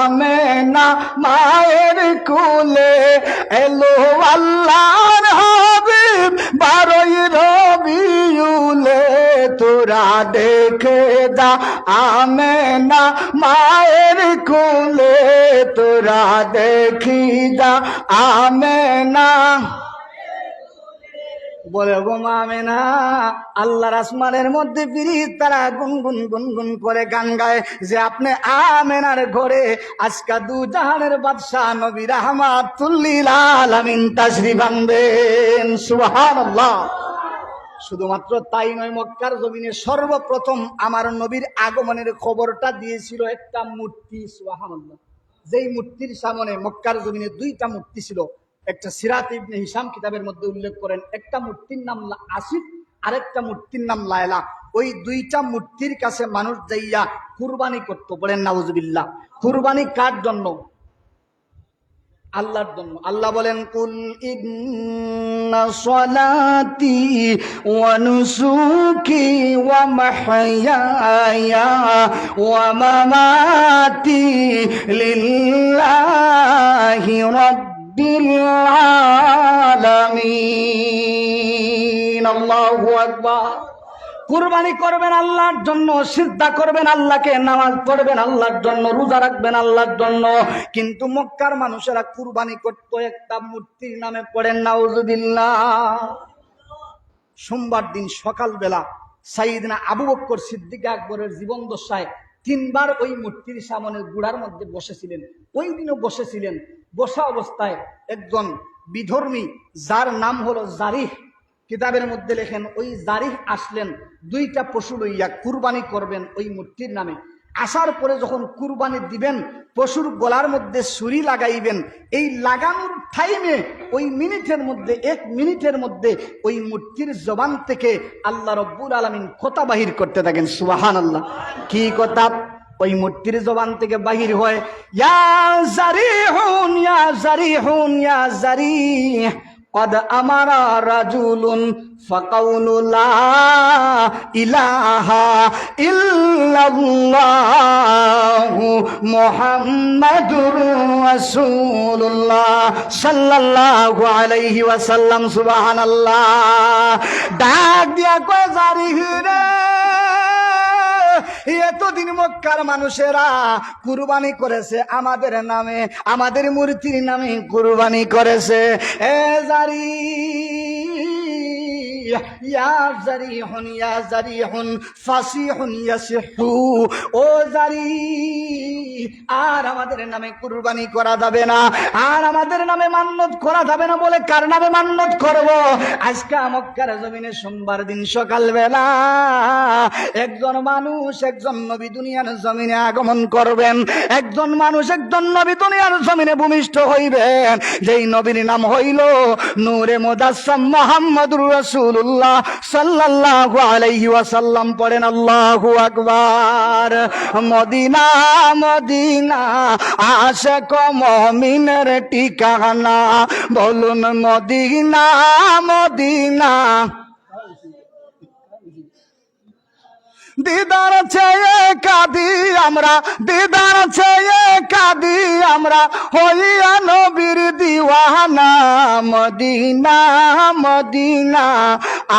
আমেনা মায়ের কোলে, এলো আল্লাহর হাবিব 12ই রবিউলে, তোরা দেখে দা আমেনা মায়ের কোলে, তোরা দেখি দা আমেনা। বলে গো মা আমেনা, আল্লাহর আসমানের মধ্যে ফেরেশতারা গুনগুন গুনগুন করে গান গায় যে আপনি আমেনার ঘরে আজকে দু জাহানের বাদশা নবী রাহমাতুল লিল আলামিন তাশরীফ আনবেন। সুবহানাল্লাহ। শুধুমাত্র তাই নয়, মক্কার জমিনে সর্বপ্রথম আমার নবীর আগমনের খবরটা দিয়েছিল একটা মূর্তি। সুবহানাল্লাহ। যেই মূর্তির সামনে মক্কার জমিনে দুইটা মূর্তি ছিল, একটা সিরাত ইবনে হিশাম কিতাবের মধ্যে উল্লেখ করেন, একটা মূর্তির নাম আসিফ, আরেকটা মূর্তির নাম লায়লা। ওই দুইটা মূর্তির কাছে মানুষ যাইয়া কুরবানি করতো। বলেন নাউজুবিল্লাহ। কুরবানি কার জন্য? আল্লাহর জন্য। আল্লাহ বলেন, কুল ইন্না সলাতি ওয়া নুসুকি ওয়া মাহইয়ায়া ওয়া মামাতি লিল্লাহি রাব্বিল আলামিন। আল্লাহু আকবার। কুরবানি করবেন আল্লাহর জন্য, সিজদা করবেন আল্লাহকে, নামাজ পড়বেন আল্লাহর জন্য, রোজা রাখবেন আল্লাহর জন্য। কিন্তু মক্কার মানুষেরা কুরবানি করতো একটা মূর্তির নামে। পড়েন নাউজুবিল্লাহ। সোমবার দিন সকালবেলা সাইয়েদনা আবু বকর সিদ্দিক আকবরের জীবন দশায় 3 বার ওই মূর্তির সামনে গুড়ার মধ্যে বসেছিলেন। ওই দিনও বসেছিলেন। বসা অবস্থায় একজন বিধর্মী, যার নাম হলো জারিহ, কিতাবের মধ্যে লেখেন, ওই জারিহ আসলেন দুইটা পশু লইয়া, কুরবানি করবেন ওই মূর্তির নামে। আসার পরে যখন কুরবানি দিবেন, পশুর গলার মধ্যে ছুরি লাগাইবেন, এই লাগানোর টাইমে ওই মিনিটের মধ্যে, 1 মিনিটের মধ্যে ওই মূর্তির জবান থেকে আল্লাহ রব্বুল আলামিন কথা বাহির করতে থাকেন। সুবহানাল্লাহ। কি কথা? ওই মূর্তির জবান থেকে বাহির হয়, ইয়া জারিহুন ইয়া জারিহুন ইয়া জারিহ قد أمر رجل فقول لا إله إلا الله محمد رسول الله صلى الله عليه وسلم। سبحان الله। ডাক দিয়া কয়, জারিহ রে, এতদিন মক্কার মানুষেরা কুরবানি করেছে আমাদের নামে, আমাদের মূর্তির নামে কুরবানি করেছে। এ জারি ইয়া জারিহুন ইয়া জারিহুন ফাসিহুন ইয়াসিহু, ও জারি আর আমাদের নামে কুরবানি করা যাবে না, আর আমাদের নামে মান্নত করা যাবে না। বলে কার নামে মান্নত করব? আজকে মক্কার জমিনে সোমবার দিন সকালবেলা একজন মানুষ, একজন নবী দুনিয়ার জমিনে আগমন করবেন। একজন মানুষ, একজন নবী দুনিয়ার জমিনে ভূমিষ্ঠ হইবেন, যেই নবীর নাম হইল নূরে মুজাসসাম মুহাম্মদুর রাসূলুল্লাহ সাল্লাল্লাহু আলাইহি ওয়াসাল্লাম। পড়েন আল্লাহু আকবার। মদিনা মদিনা আশিক মুমিনের ঠিকানা, বলুন মদিনা মদিনা। দিদার চেয়ে কাঁদি আমরা, দিদার চেয়ে কাঁদি আমরা, হইয়া নবীর দিওয়ানা। মদিনা মদিনা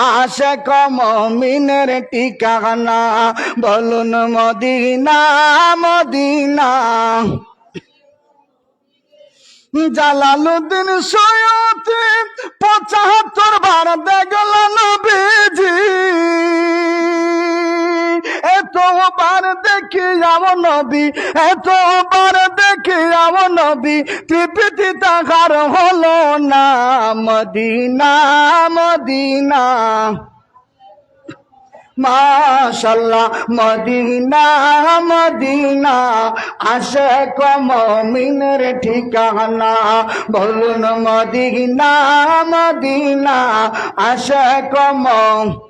আশিক মুমিনের ঠিকানা, বলুন মদিনা মদিনা। জালালউদ্দিন সৈয়দী ৭৫ বার দেখল নবীজি, এতবার দেখি যাব নবী, এতবার দেখি যাব নবী, তৃপ্তি তাহার হলো না। মদিনা মদিনা মাশাআল্লাহ, মদিনা মদিনা আশিক মুমিনের ঠিকানা, বলুন মদিনা মদিনা আশিক মুমিনের।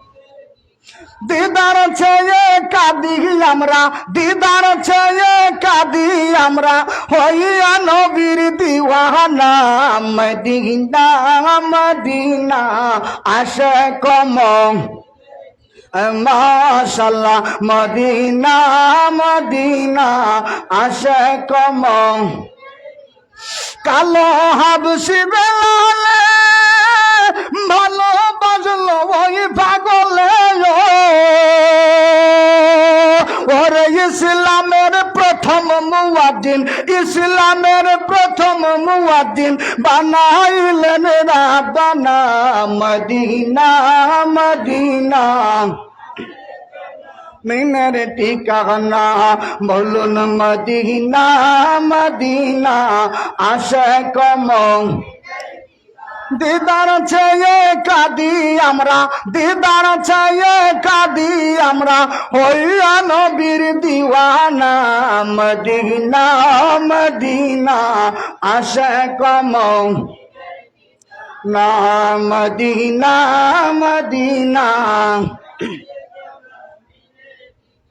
দিদার চেয়ে কাঁদি আমরা, দিদার চেয়ে কাঁদি আমরা, হইয়া নবীর দিওয়ানা। মদিনা মদিনা আশিক মাশাআল্লাহ, মদিনা মদিনা আশিক। কালো হাবশি বেলালে ভালোবাসলো ওই পাগলে, ওরে ইসলামের প্রথম মুয়াজ্জিন, ইসলামের প্রথম মুয়াজ্জিন বানাইলেন রাব্বানা। মদিনা মদিনা মিনের ঠিকানা, বলুন মদিনা মদিনা আশিক। দিদার চেয়ে কাঁদি আমরা, দিদার চেয়ে কাঁদি আমরা, হইয়া নবীর দিওয়ানা। মদিনা মদিনা আশিক না, মদিনা মদিনা।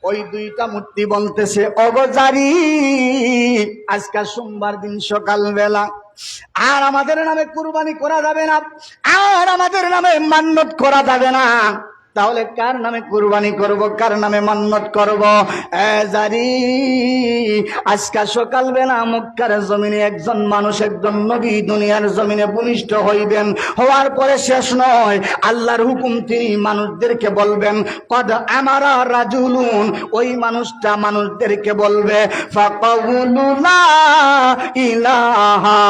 ওই দুইটা মূর্তি বলতেছে, অগজারি আজকে সোমবার দিন সকালবেলা আর আমাদের নামে কুরবানি করা যাবে না, আর আমাদের নামে মান্নত করা যাবে না। তাহলে কার নামে কুরবানি করব, কার নামে মান্নত করব? জারি আজকে সকালবেলা মক্কার জমিনে একজন মানুষ, একজন নবী দুনিয়ার জমিনে ভূমিষ্ঠ হইবেন। হওয়ার পরে শেষ নয়, আল্লাহর হুকুম তিনি মানুষদেরকে বলবেন। কদ আমারা রাজুলুন, ওই মানুষটা মানুষদেরকে বলবে, ফাকাউলু লা ইলাহা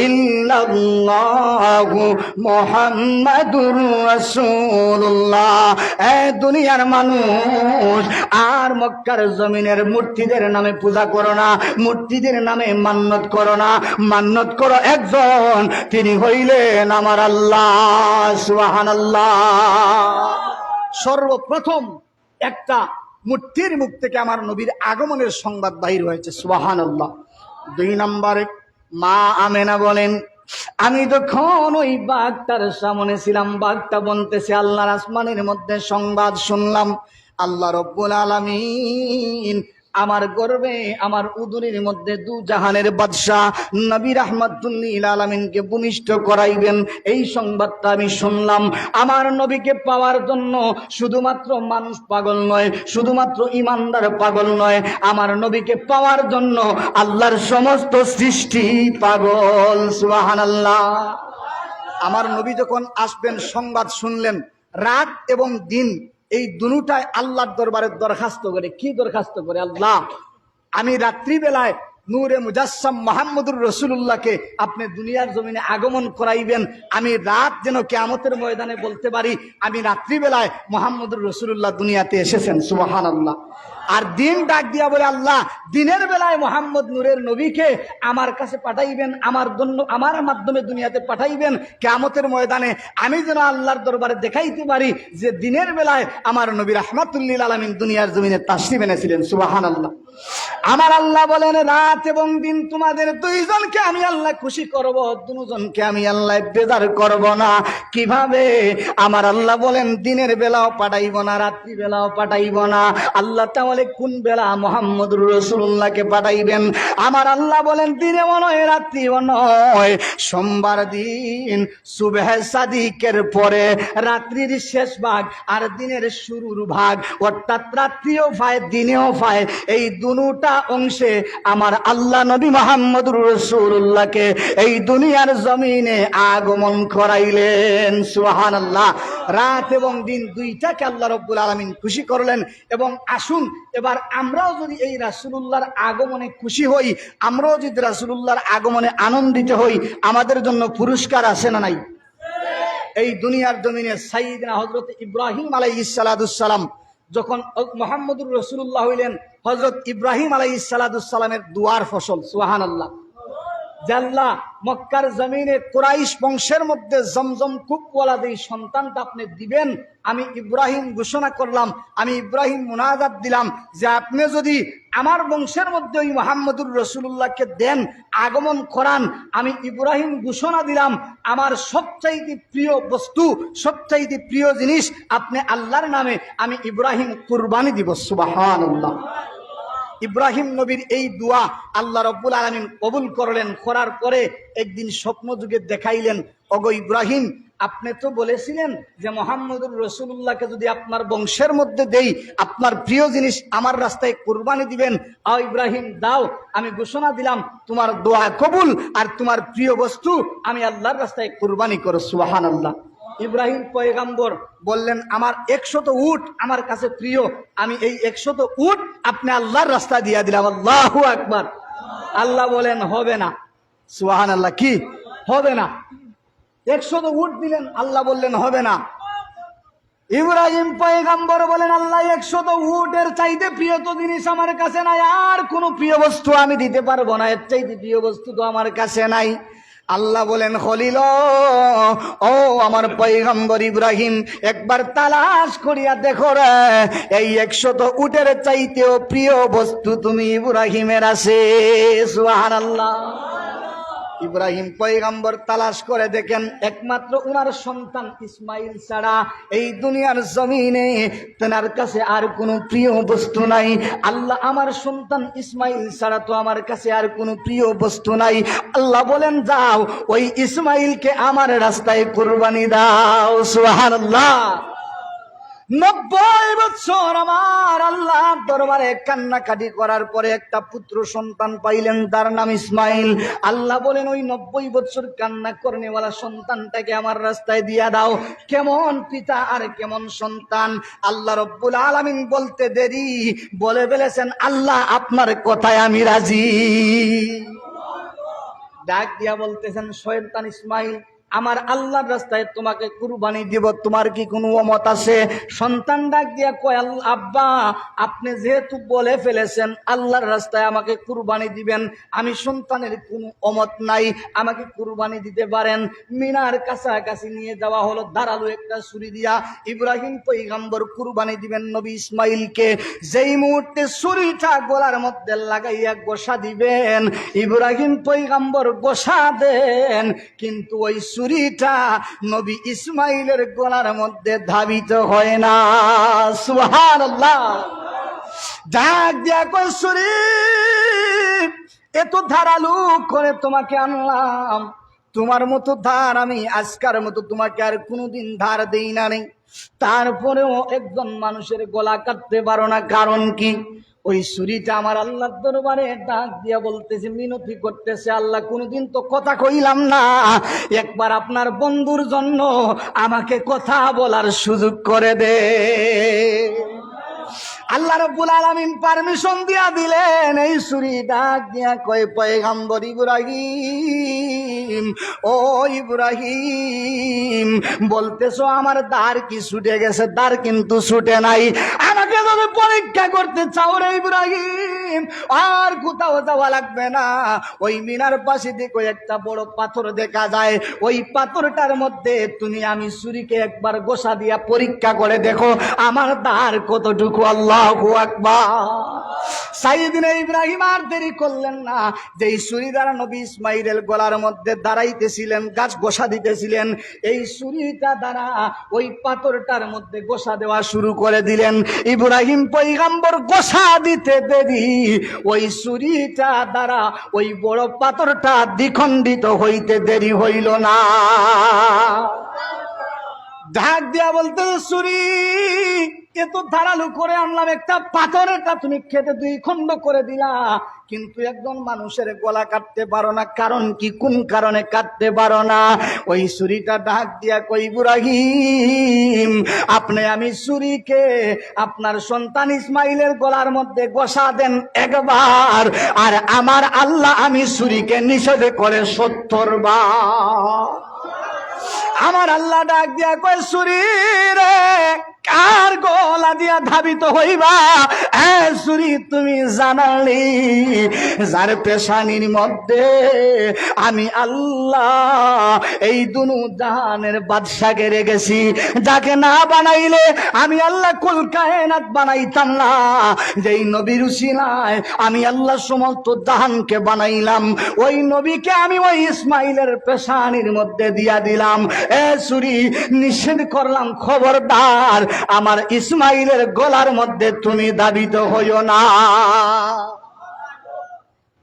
ইল্লাল্লাহু মুহাম্মাদুর রাসূলুল্লাহ। দুনিয়ার মানুষ আর মক্কার জমিনের মূর্তিদের নামে পূজা করো না, মূর্তিদের নামে মান্নত করো না, মান্নত করো একজন, তিনি হইলেন আমার আল্লাহ। সুবহানাল্লাহ। সর্বপ্রথম একটা মূর্তির মুখ থেকে আমার নবীর আগমনের সংবাদ বাহির হয়েছে। সুবহানাল্লাহ। ২ নম্বরে মা আমেনা বলেন, আমি যখন ওই বাঘটার সামনে ছিলাম, বাঘটা বলতেছে আল্লাহর আসমানের মধ্যে সংবাদ শুনলাম, আল্লাহ রব্বুল আলামিন আমার গর্বে আমার উদরের মধ্যে দু জাহানের বাদশাহ নবী রাহমাতুল লিল আলামিনকে ভূমিষ্ঠ করাইবেন। এই সংবাদটা আমি শুনলাম। আমার নবীকে পাওয়ার জন্য শুধুমাত্র মানুষ পাগল নয়, শুধুমাত্র ইমানদার পাগল নয়, আমার নবীকে পাওয়ার জন্য আল্লাহর সমস্ত সৃষ্টি পাগল। সুবহানাল্লাহ। আমার নবী যখন আসবেন সংবাদ শুনলেন, রাত এবং দিন এই দুটাই আল্লাহর দরবারে দরখাস্ত করে। কি দরখাস্ত করে? আল্লাহ, আমি রাত্রিবেলায় নূরে মুজাসসাম মুহাম্মদুর রাসূলুল্লাহকে আপনি দুনিয়ার জমিনে আগমন করাইবেন, আমি রাত যেন কিয়ামতের ময়দানে বলতে পারি আমি রাত্রিবেলায় মুহাম্মদুর রাসূলুল্লাহ দুনিয়াতে এসেছেন। সুবহানাল্লাহ। আর দিন ডাক দিয়া বলে, আল্লাহ, দিনের বেলায় মোহাম্মদ নূরের নবীকে আমার কাছে পাঠাইবেন, আমার মাধ্যমে দুনিয়াতে পাঠাইবেন, কিয়ামতের ময়দানে আমি যেন আল্লাহর দরবারে দেখাইতে পারি যে দিনের বেলায় আমার নবী রাহমাতুল লিল আলামিন দুনিয়ার জমিনে তাশরীফ এনেছিলেন। সুবহানাল্লাহ। আমার আল্লাহ বলেন, রাত এবং দিন তোমাদের দুইজনকে আমি আল্লাহ খুশি করব, দুজনকে আমি আল্লাহ বেজার করব না। কিভাবে? আমার আল্লাহ বলেন, দিনের বেলাও পাঠাইব না, রাত্রি বেলাও পাঠাইব না। আল্লাহ তাহলে কোন বেলা মুহাম্মদুর রাসূলুল্লাহকে পাঠাইবেন? আমার আল্লাহ বলেন, দিনেও নয়, রাত্রিও নয়। সোমবার দিন সুবহ সাদিকের পরে রাত্রির শেষ ভাগ আর দিনের শুরুর ভাগ, অর্থাৎ রাত্রিও পায় দিনেও পায়, এই দুটা অংশে আমার আল্লাহ নবী মুহাম্মদুর রাসূলুল্লাহকে এই দুনিয়ার জমিনে আগমন করাইলেন। সুবহানাল্লাহ। রাত এবং দিন দুইটাকে আল্লাহ রাব্বুল আলামিন খুশি করলেন। এবং আসুন এবার আমরাও যদি এই রাসূলুল্লাহর আগমনে খুশি হই, আমরাও যদি রাসূলুল্লাহর আগমনে আনন্দিত হই, আমাদের জন্য পুরস্কার আছে না নাই? এই দুনিয়ার জমিনে সাইয়্যিদনা হযরত ইব্রাহিম আলাইহিস সালাতুস সালাম যখন মুহাম্মদুর রাসূলুল্লাহ হইলেন, হযরত ইব্রাহিম আলাইহিস সালাতুস সালামের দুয়ার ফসল। সুবহানাল্লাহ। জাল্লা মক্কার জমিনে কুরাইশ বংশের মধ্যে জমজম কূপওয়ালা যেই সন্তানটা আপনি দিবেন, আমি ইব্রাহিম ঘোষণা করলাম, আমি ইব্রাহিম মুনাজাত দিলাম যে আপনি যদি আমার বংশের মধ্যে ওই মুহাম্মদুর রাসূলুল্লাহকে দেন, আগমন করান, আমি ইব্রাহিম ঘোষণা দিলাম আমার সবচাইতে প্রিয় বস্তু, সবচাইতে প্রিয় জিনিস আপনি আল্লাহর নামে আমি ইব্রাহিম কুরবানি দিব। সুবহানাল্লাহ। ইব্রাহিম নবীর এই দোয়া আল্লাহ রাব্বুল আলামিন কবুল করলেন। করার পরে একদিন স্বপ্ন যুগে দেখাইলেন, ওগো ইব্রাহিম, আপনি তো বলেছিলেন যে মুহাম্মদুর রাসূলুল্লাহকে যদি আপনার বংশের মধ্যে দেই, আপনার প্রিয় জিনিস আমার রাস্তায় কুরবানি দিবেন। আও ইব্রাহিম, দাও, আমি ঘোষণা দিলাম তোমার দোয়া কবুল, আর তোমার প্রিয় বস্তু আমি আল্লাহর রাস্তায় কুরবানি করো। সুবহানাল্লাহ। ইব্রাহিম পয়গম্বর বললেন, আমার 100 উট আমার কাছে প্রিয়, আমি এই 100 উট আপনি আল্লাহর রাস্তা দিয়া দিলাম। আল্লাহু আকবার। আল্লাহ বলেন, হবে না। সুবহানাল্লাহ। কি হবে না? 100 উট দিলেন, আল্লাহ বললেন হবে না। ইব্রাহিম পয়গম্বর বলেন, আল্লাহ 100 উটের চাইতে প্রিয় তো জিনিস আমার কাছে নাই, আর কোনো প্রিয় বস্তু আমি দিতে পারবো না, এর চাইতে প্রিয় বস্তু তো আমার কাছে নাই। আল্লাহ বলেন, খলিল, ও আমার পয়গম্বর ইব্রাহিম, একবার তালাশ করিয়া দেখো রে, এই 100 উটের চাইতেও প্রিয় বস্তু তুমি ইব্রাহিমের আছে। সুবহানাল্লাহ। ইব্রাহিম পয়গম্বর তালাশ করে দেখেন, একমাত্র উনার সন্তান ইসমাইল ছাড়া এই দুনিয়ার জমিনে তেনার কাছে আর কোনো প্রিয় বস্তু নাই। আল্লাহ, আমার সন্তান ইসমাইল ছাড়া তো আমার কাছে আর কোনো প্রিয় বস্তু নাই। আল্লাহ বলেন, যাও ওই ইসমাইলকে আমার রাস্তায় কুরবানি দাও। সুবহানাল্লাহ। 90 বছর আমার আল্লাহ দরবারে কান্নাকাটি করার পরে একটা পুত্র সন্তান পাইলেন, তার নাম ইসমাইল। আল্লাহ বলেন, ওই 90 বছর কান্না করনেওয়ালা সন্তানটাকে আমার রাস্তায় দিয়া দাও। কেমন পিতা আর কেমন সন্তান! আল্লাহ রব্বুল আলামিন বলতে দেরি বলে ফেলেছেন, আল্লাহ আপনার কথায় আমি রাজি। ডাক দিয়া বলতেছেন, শয়তান ইসমাইল, আমার আল্লাহর রাস্তায় তোমাকে কুরবানি দিব, তোমার কি কোনো অমত আছে? সন্তান ডাক দিয়া কয়, আব্বা, আপনি যেহেতু বলে ফেলেছেন আল্লাহর রাস্তায় আমাকে কুরবানি দিবেন, আমি সন্তানের কোনো অমত নাই, আমাকে কুরবানি দিতে পারেন। মিনার কাছাকাছি নিয়ে যাওয়া হলো, ধারালো একটা ছুরি দিয়া ইব্রাহিম পয়গম্বর কুরবানি দিবেন নবী ইসমাইলকে। যেই মুহূর্তে ছুরিটা গলার মধ্যে লাগাইয়া গোসা দিবেন, ইব্রাহিম পয়গম্বর গোসা দেন, কিন্তু ওই ছুরিটা নবী ইসমাইলের গলার মধ্যে ধাবিত হয় না। সুবহানাল্লাহ। ডাক দিয়া কই, ছুরি এত ধারালো করে তোমাকে আনলাম, তোমার মতো ধার আমি আজকার মতো তোমাকে আর কোনোদিন ধার দেই না নেই, তারপরেও একজন মানুষের গলা কাটতে পারো না, কারণ কি? ওই ছুরিটা আমার আল্লাহর দরবারে ডাক দিয়া বলতেছে, মিনতি করতেছে, আল্লাহ কোনোদিন তো কথা কইলাম না, একবার আপনার বন্ধুর জন্য আমাকে কথা বলার সুযোগ করে দে। আল্লাহ রাব্বুল আলামিন পারমিশন দিয়া দিলেন। এই ছুরি ডাক দিয়া কয়, পয়গম্বর ইব্রাহিম, ও ইব্রাহিম, বলতেছো আমার দ্বার কি ছুটে গেছে? দ্বার কিন্তু ছুটে নাই। আমাকে যদি পরীক্ষা করতে চাও রে ইব্রাহিম, আর কোথাও যাওয়া লাগবে না। ওই মিনার পাশে দেখো একটা বড় পাথর দেখা যায়, ওই পাথরটার মধ্যে তুমি আমি ছুরিকে একবার গোসা দিয়া পরীক্ষা করে দেখো আমার দ্বার কতটুকু। আল্লাহু আকবার। সাইয়েদনা ইব্রাহিম আর দেরি করলেন না, যেই ছুরি দ্বারা নবী ইসমাইলের গলার মধ্যে দাঁড়াইতেছিলেন, গাছ গোসা দিতেছিলেন, এই ছুরিটা দ্বারা ওই পাথরটার মধ্যে গোসা দেওয়া শুরু করে দিলেন। ইব্রাহিম পয়গম্বর গোসা দিতে দেরি, ওই ছুরিটা দ্বারা ওই বড় পাথরটা দ্বিখণ্ডিত হইতে দেরি হইল না। ঢাক দিয়া বলতে, ছুরি এত ধারালো করে আনলাম, একটা পাথরটা তুমি খেতে দুই খণ্ড করে দিলা, কিন্তু একজন মানুষের গলা কাটতে পারো না, কারণ কি? কোন কারণে কাটতে পারো না? ওই ছুরিটা ডাক দিয়া কই, ইব্রাহিম, আপনি আমি ছুরিকে আপনার সন্তান ইসমাইলের গলার মধ্যে গোসা দেন একবার, আর আমার আল্লাহ আমি ছুরিকে নিষেধ করে 70 বার। আমার আল্লাহ ডাক দিয়া কয়, ছুরি রে কার গলা দিয়া ধাবিত হইবা? ছুরি তুমি জানালি যার পেশানির মধ্যে আমি আল্লাহ এই দুনু জাহানের বাদশাকে রেখেছি, যাকে না বানাইলে আমি আল্লাহ কুল কায়নাত বানাইতাম না। যেই নবীর উসিলায় আমি আল্লাহ সমস্ত জাহানকে বানাইলাম, ওই নবীকে আমি ওই ইসমাইলের পেশানির মধ্যে দিয়া দিলাম। ছুরি নিষেধ করলাম, খবরদার আমার ইসমাইলের গলার মধ্যে তুমি দাবিত হইও না।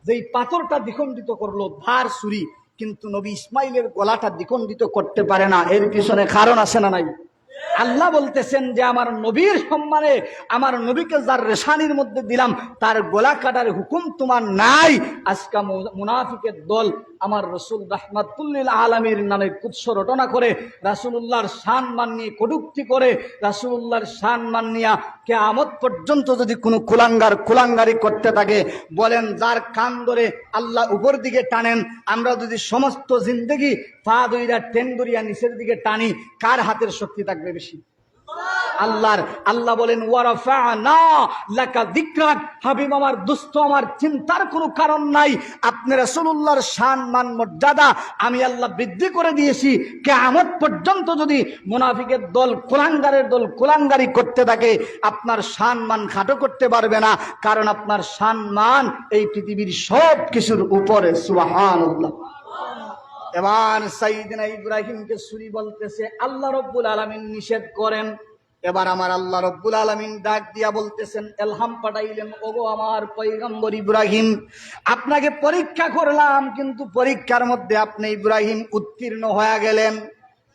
যেই পাথরটা দ্বিখণ্ডিত করলো ধার ছুরি, কিন্তু নবী ইসমাইলের গলাটা দ্বিখণ্ডিত করতে পারে না। এর পিছনে কারণ আছে না নাই? আল্লাহ বলতেছেন যে আমার নবীর সম্মানে আমার নবীকে যার রেশানির মধ্যে দিলাম তার গলা কাটার হুকুম তোমার নাই। আজকে মুনাফিকের দল আমার রসুল রাহমাতুল্লিল আলামির নামে কুৎস রটনা করে, রাসূলুল্লাহর শান মান নিয়ে কটূক্তি করে, রাসূলুল্লাহর শান মান নিয়ে কিয়ামত পর্যন্ত যদি কোনো কুলাঙ্গারি করতে থাকে, বলেন যার কান ধরে আল্লাহ উপর দিকে টানেন, আমরা যদি সমস্ত জিন্দেগি পা দইরা টেন দরিয়া নিচের দিকে টানি, কার হাতের শক্তি থাকবে বেশি? আল্লাহর। আল্লাহ বলেন, ওয়ারাফা'না লাকা যিকরাক, হাবিব আমার, দুস্থ আমার, চিন্তার কোনো কারণ নাই। আপনি রাসূলুল্লাহর শান মান মর্যাদা আমি আল্লাহ বৃদ্ধি করে দিয়েছি। কিয়ামত পর্যন্ত যদি মুনাফিকের দল, কুলাঙ্গারের দল কুলাঙ্গারি করতে থাকে, আপনার শান মান খাটো করতে পারবে না, কারণ আপনার শান মান এই পৃথিবীর সব কিছুর উপরে। সুবহানাল্লাহ। এবার সাইয়েদনা ইব্রাহিমকে ছুরি বলতেছে, আল্লাহ রব্বুল আলামিন নিষেধ করেন। এবার আমার আল্লাহ রব্বুল আলামিন ডাক দিয়া বলতেছেন, এলহাম পাঠাইলেন, ওগো আমার পয়গম্বর ইব্রাহিম, আপনাকে পরীক্ষা করলাম, কিন্তু পরীক্ষার মধ্যে আপনি ইব্রাহিম উত্তীর্ণ হয়ে গেলেন।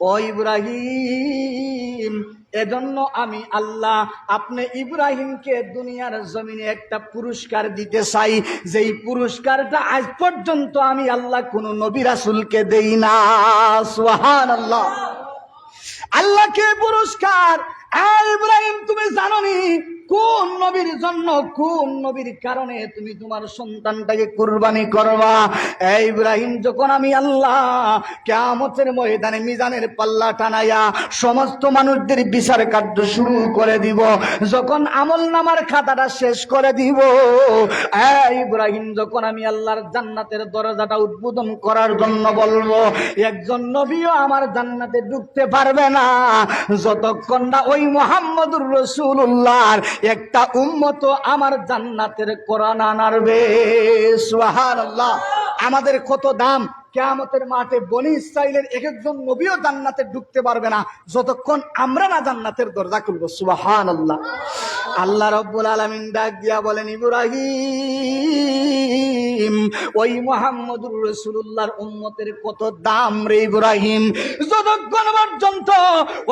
ও ইব্রাহিম, এজন্য আমি আল্লাহ আপনি ইব্রাহিমকে দুনিয়ার জমিনে একটা পুরস্কার দিতে চাই, যেই পুরস্কারটা আজ পর্যন্ত আমি আল্লাহ কোন নবী রাসূলকে দেই না। সুবহানাল্লাহ। আল্লাহকে পুরস্কার। ইব্রাহিম, তুমি জানোনি কোন নবীর জন্য, কোন নবীর কারণে তুমি তোমার সন্তানটাকে কুরবানি করবা? ইব্রাহিম, যখন আমি আল্লাহ কিয়ামতের ময়দানে মিজানের পাল্লা টানাইয়া সমস্ত মানুষদের বিচার কার্য শুরু করে দিব, যখন আমল নামার খাতাটা শেষ করে দিব, ইব্রাহিম, যখন আমি আল্লাহর জান্নাতের দরজাটা উদ্বোধন করার জন্য বলবো, একজন নবীও আমার জান্নাতে ঢুকতে পারবে না যতক্ষণ না ওই মুহাম্মদুর রাসূলুল্লাহর একটা উম্মত আমার জান্নাতের কোরআন আনারবে। সুবহানাল্লাহ। আমাদের কত দাম! কিয়ামতের মাঠে বনি ইসরাইলের এক একজন নবীও জান্নাতে ঢুকতে পারবে না যতক্ষণ আমরা না জান্নাতের দরজা খুলব। সুবহানাল্লাহ। আল্লাহ রাব্বুল আলামিন ডাক দিয়া বলেন, ইব্রাহিম, ইব্রাহিম, ওই মুহাম্মদুর রাসূলুল্লাহর উম্মতের কত দাম রে ইব্রাহিম। যতক্ষণ পর্যন্ত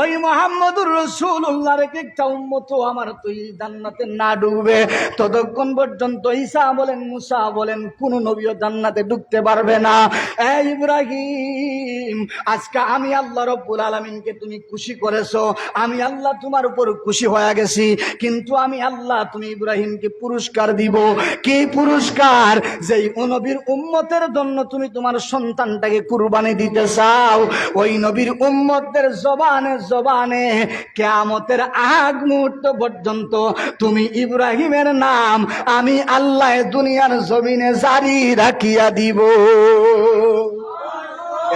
ওই মুহাম্মদুর রাসূলুল্লাহর একটা উম্মত আমার তৈরি জান্নাতে না ঢুকবে, ততক্ষণ পর্যন্ত ঈসা বলেন মুসা বলেন কোন নবীও জান্নাতে ঢুকতে পারবে না। এই ইব্রাহিম, আজকে আমি আল্লাহ রব্বুল আলামিনকে তুমি খুশি করেছো, আমি আল্লাহ তোমার উপর খুশি হয়ে গেছি, কিন্তু আমি আল্লাহ তুমি ইব্রাহিমকে পুরস্কার দিব। কি পুরস্কার? যেই নবীর উম্মতের জন্য তুমি তোমার সন্তানটাকে কুরবানি দিতে চাও, ওই নবীর উম্মতদের জবানে জবানে কিয়ামতের আগ মুহূর্ত পর্যন্ত তুমি ইব্রাহিমের নাম আমি আল্লাহ দুনিয়ার জমিনে জারি রাখিয়া দিব।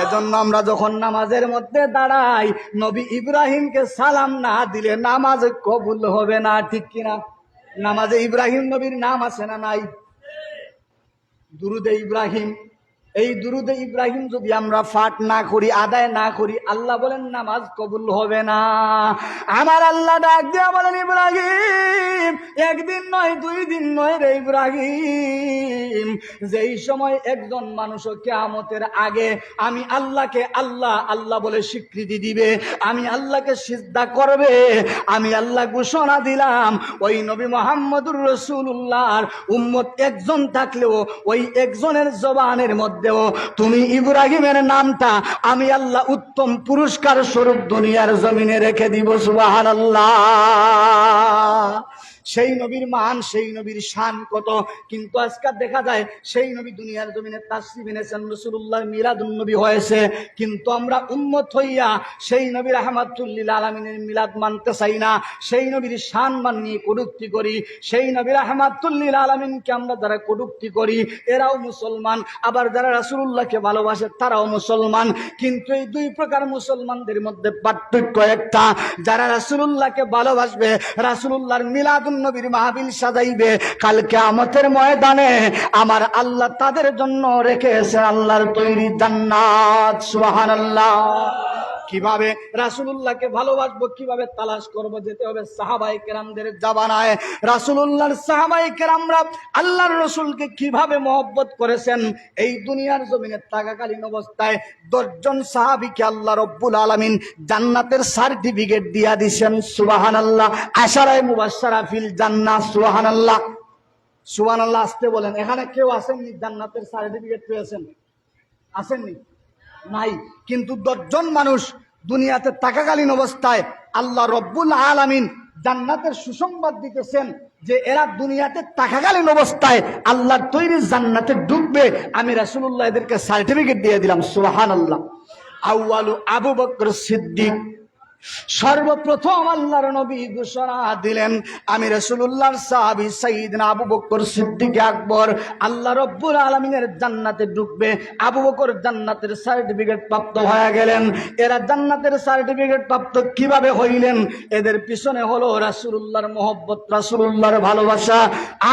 এজন্য আমরা যখন নামাজের মধ্যে দাঁড়াই, নবী ইব্রাহিমকে সালাম না দিলে নামাজ কবুল হবে না, ঠিক কিনা? নামাজে ইব্রাহিম নবীর নাম আছে না নাই? দুরুদে ইব্রাহিম, এই দুরুদে ইব্রাহিম যদি আমরা পাঠ না করি, আদায় না করি, আল্লাহ বলেন নামাজ কবুল হবে না। আমার আল্লাহ ডাক দিয়া বলেন ইব্রাহিম, একদিন নয় দুই দিন নয় রে ইব্রাহিম, যেই সময় একজন মানুষ কিয়ামতের আগে আমি আল্লাহকে আল্লাহ আল্লাহ বলে স্বীকৃতি দিবে, আমি আল্লাহকে সিজদা করবে, আমি আল্লাহ ঘোষণা দিলাম ওই নবী মুহাম্মদুর রাসূলুল্লাহর উম্মত একজন থাকলেও ওই একজনের জবানের মধ্যে তুমি ইব্রাহিমের নামটা আমি আল্লাহ উত্তম পুরস্কার স্বরূপ দুনিয়ার জমিনে রেখে দিব। সুবহানাল্লাহ। সেই নবীর মান, সেই নবীর শান কত, কিন্তু আজকাল দেখা যায় সেই নবী দুনিয়ার জমিনে তাশরীফ এনেছেন, রাসূলুল্লাহর মিলাদুন নবী হয়েছে, কিন্তু আমরা উম্মত হইয়া সেই নবী রাহমাতুল লিল আলামিনের মিলাদ মানতে চাই না, সেই নবীর শান মান নিয়ে কটূক্তি করি, সেই নবী রাহমাতুল লিল আলামিনকে আমরা যারা কটূক্তি করি এরাও মুসলমান, আবার যারা রাসূলুল্লাহকে ভালোবাসে তারাও মুসলমান। কিন্তু এই দুই প্রকার মুসলমানদের মধ্যে পার্থক্য একটা, যারা রাসূলুল্লাহকে ভালোবাসবে, রাসূলুল্লাহর মিলাদুন নবীর মাহফিল সাজাইবে, কাল কিয়ামতের ময়দানে আমার আল্লাহ তাদের জন্য রেখেছে আল্লাহর তৈরি জান্নাত। সুবহানাল্লাহ। কিভাবে রাসূলুল্লাহকে ভালোবাসবো, কিভাবে তালাশ করব? যেতে হবে সাহাবায়ে কেরামদের জামানায়। রাসূলুল্লাহর সাহাবায়ে কেরামরা আল্লাহর রাসূলকে কিভাবে মহব্বত করেছেন, এই দুনিয়ার জমিনে থাকাকালীন অবস্থায় 10 জন সাহাবীকে আল্লাহ রব্বুল আলামিন জান্নাতের সার্টিফিকেট দিয়া দিয়েছেন। সুবহানাল্লাহ। আশারায়ে মুবাশশারা ফিল জান্নাহ। সুবহানাল্লাহ। সুবহানাল্লাহ আসতে বলেন। এখানে কেউ আসেননি জান্নাতের সার্টিফিকেট পেয়েছেন? আসেননি? নাই। কিন্তু 10 জন মানুষ দুনিয়াতে থাকাকালীন অবস্থায় আল্লাহ রব্বুল আলামিন জান্নাতের সুসংবাদ দিতেছেন যে এরা দুনিয়াতে থাকাকালীন অবস্থায় আল্লাহর তৈরি জান্নাতে ঢুকবে, আমি রাসূলুল্লাহ এদেরকে সার্টিফিকেট দিয়ে দিলাম। সুবহানাল্লাহ। আউয়ালু আবু বকর সিদ্দিক, সর্বপ্রথম আল্লাহর নবী ঘোষণা দিলেন আমি রাসূলুল্লাহর সাহাবী সাইয়েদনা আবু বকর সিদ্দিক আকবর আল্লাহ রব্বুল আলামিনের জান্নাতে ঢুকবে। আবু বকর জান্নাতের সার্টিফিকেট প্রাপ্ত হয়ে গেলেন। এরা জান্নাতের সার্টিফিকেট প্রাপ্ত কিভাবে হইলেন? এদের পিছনে হলো রাসূলুল্লাহর মহব্বত, রাসূলুল্লাহর ভালোবাসা।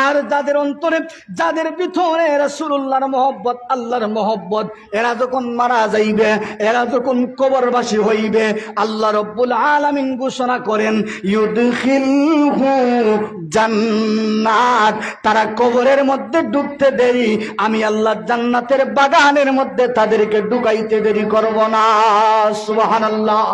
আর যাদের অন্তরে, যাদের ভিতরে রাসূলুল্লাহর মহব্বত, আল্লাহর মহব্বত, এরা যখন মারা যাইবে, এরা যখন কবরবাসী হইবে, আল্লাহ রব্বুল আলামিন ঘোষণা করেন ইউদখিলহু জান্নাত, তারা কবরের মধ্যে ঢুকতে দেরি আমি আল্লাহ জান্নাতের বাগানের মধ্যে তাদেরকে ঢুকাইতে দেরি করব না। সুবহানাল্লাহ।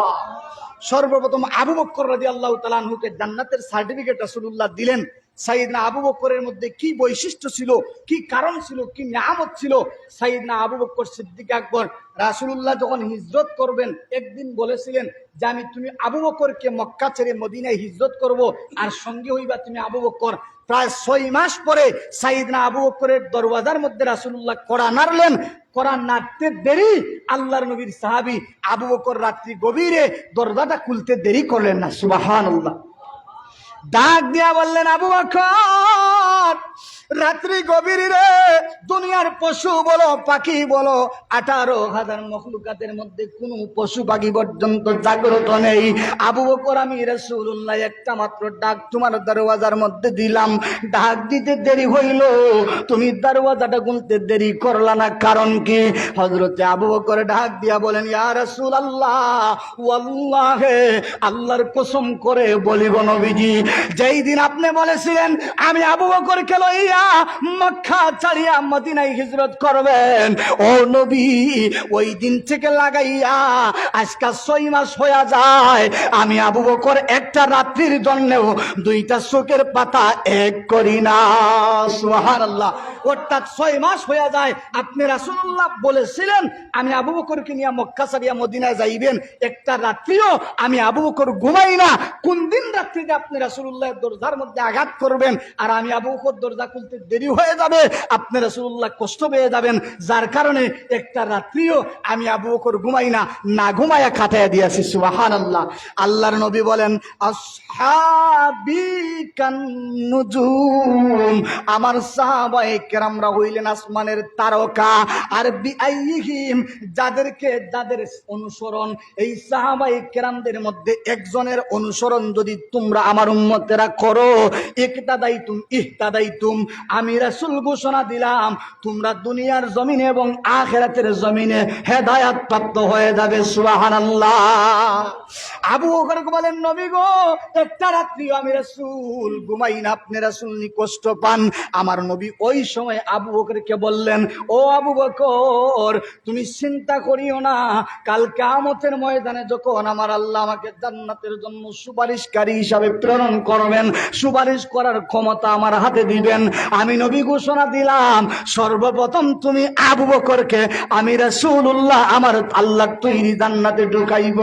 সর্বপ্রথম আবু বকর রাদিয়াল্লাহু তাআলা আনহুকে জান্নাতের সার্টিফিকেট রাসূলুল্লাহ দিলেন। সাইয়েদনা আবু বকরের মধ্যে কি বৈশিষ্ট্য ছিল, কি কারণ ছিল, কি নিয়ামত ছিল? সাইয়েদনা আবু বকর সিদ্দিক আকবর রাসূলুল্লাহ যখন হিজরত করবেন একদিন বলেছিলেন যে আমি তুমি আবু বকরকে মক্কা ছেড়ে মদিনায় হিজরত করব, আর সঙ্গে হইবা তুমি আবু বকর। প্রায় 6 মাস পরে সাইয়েদনা আবু বকরের দরওয়াজার মধ্যে রাসূলুল্লাহ কড়া নাড়লেন। কড়া নাড়তে দেরি আল্লাহর নবীর সাহাবী আবু বকর রাত্রি গভীরে দরজাটা খুলতে দেরি করলেন না। সুবহানাল্লাহ। ডাক দিয়া বললেন আবু বকর, রাত্রি গভীর রে, দুনিয়ার পশু বলো পাখি বলো 18,000 মখলুকাতের মধ্যে কোনো পশু পাখি পর্যন্ত জাগ্রত নেই। আবু বকর, আমি রাসূলুল্লাহ একটা মাত্র ডাক তোমার দরওয়াজার মধ্যে দিলাম, ডাক দিতে দেরি হইল, তুমি দরওয়াজাটা খুলতে দেরি করলা না, কারণ কি? হযরতে আবু বকর ডাক দিয়া বলেন ইয়া রাসূলুল্লাহ, ওয়াল্লাহি আল্লাহর কসম করে বলি গো নবীজি, যেই দিন আপনি বলেছিলেন আমি আবু বকরকে লইয়া মক্কা ছাড়িয়া মদিনায় হিজরত করবেন। ও নবী, ওই দিন থেকে লাগাইয়া আজকে 6 মাস হয়ে যায়, আমি আবু বকর একটা রাত্রির জন্যও 2টা চোখের পাতা এক করি না। সুবহানাল্লাহ। অর্থাৎ 6 মাস হয়ে যায়। আপনি রাসূলুল্লাহ বলেছিলেন আমি আবু বকরকে নিয়ে মক্কা ছাড়িয়া মদিনায় যাইবেন, একটা রাত্রিও আমি আবু বকর ঘুমাই না। কোন দিন রাত্রিতে আপনি রাসূলুল্লাহর দরজার মধ্যে আঘাত করবেন আর আমি আবু বকর দরজা খুলতে দেরি হয়ে যাবে, আপনি রাসূলুল্লাহ কষ্ট পেয়ে যাবেন, যার কারণে একটা রাত্রিও আমি আবু বকর ঘুমাই না, না ঘুমায়া কাটাইয়া দিয়েছি। সুবহানাল্লাহ। আল্লাহর নবী বলেন আসহাবী কান নুজুম, আমার সাহাবায়ে কেরামরা হইলেন আসমানের তারকা। আর বিআইহিম, যাদের অনুসরণ, এই সাহাবায়ে কেরামদের মধ্যে একজনের অনুসরণ যদি তোমরা আমার উম্মতেরা করো, ইকতাদাইতুম ইহতাদাইতুম, আমি রাসূল ঘোষণা দিলাম তোমরা দুনিয়ার জমিনে এবং আখিরাতের জমিনে হেদায়েত প্রাপ্ত হয়ে যাবে। সুবহানাল্লাহ। আবু বকর বলেন নবী গো, একটা রাত্রি আমি রাসূল ঘুমাই না, আপনি রাসূল নি কষ্ট পান। আমার নবী ওই সময় আবু বকরকে বললেন, ও আবু বকর, তুমি চিন্তা করিও না, কাল কিয়ামতের ময়দানে যখন আমার আল্লাহ আমাকে জান্নাতের জন্য সুপারিশকারী হিসাবে প্রেরণ করবেন, সুপারিশ করার ক্ষমতা আমার হাতে দিবেন, আমি নবী ঘোষণা দিলাম সর্বপ্রথম তুমি আবু বকরকে আমি রাসূলুল্লাহ আমার আল্লাহ তৈরি জান্নাতে ঢুকাইব।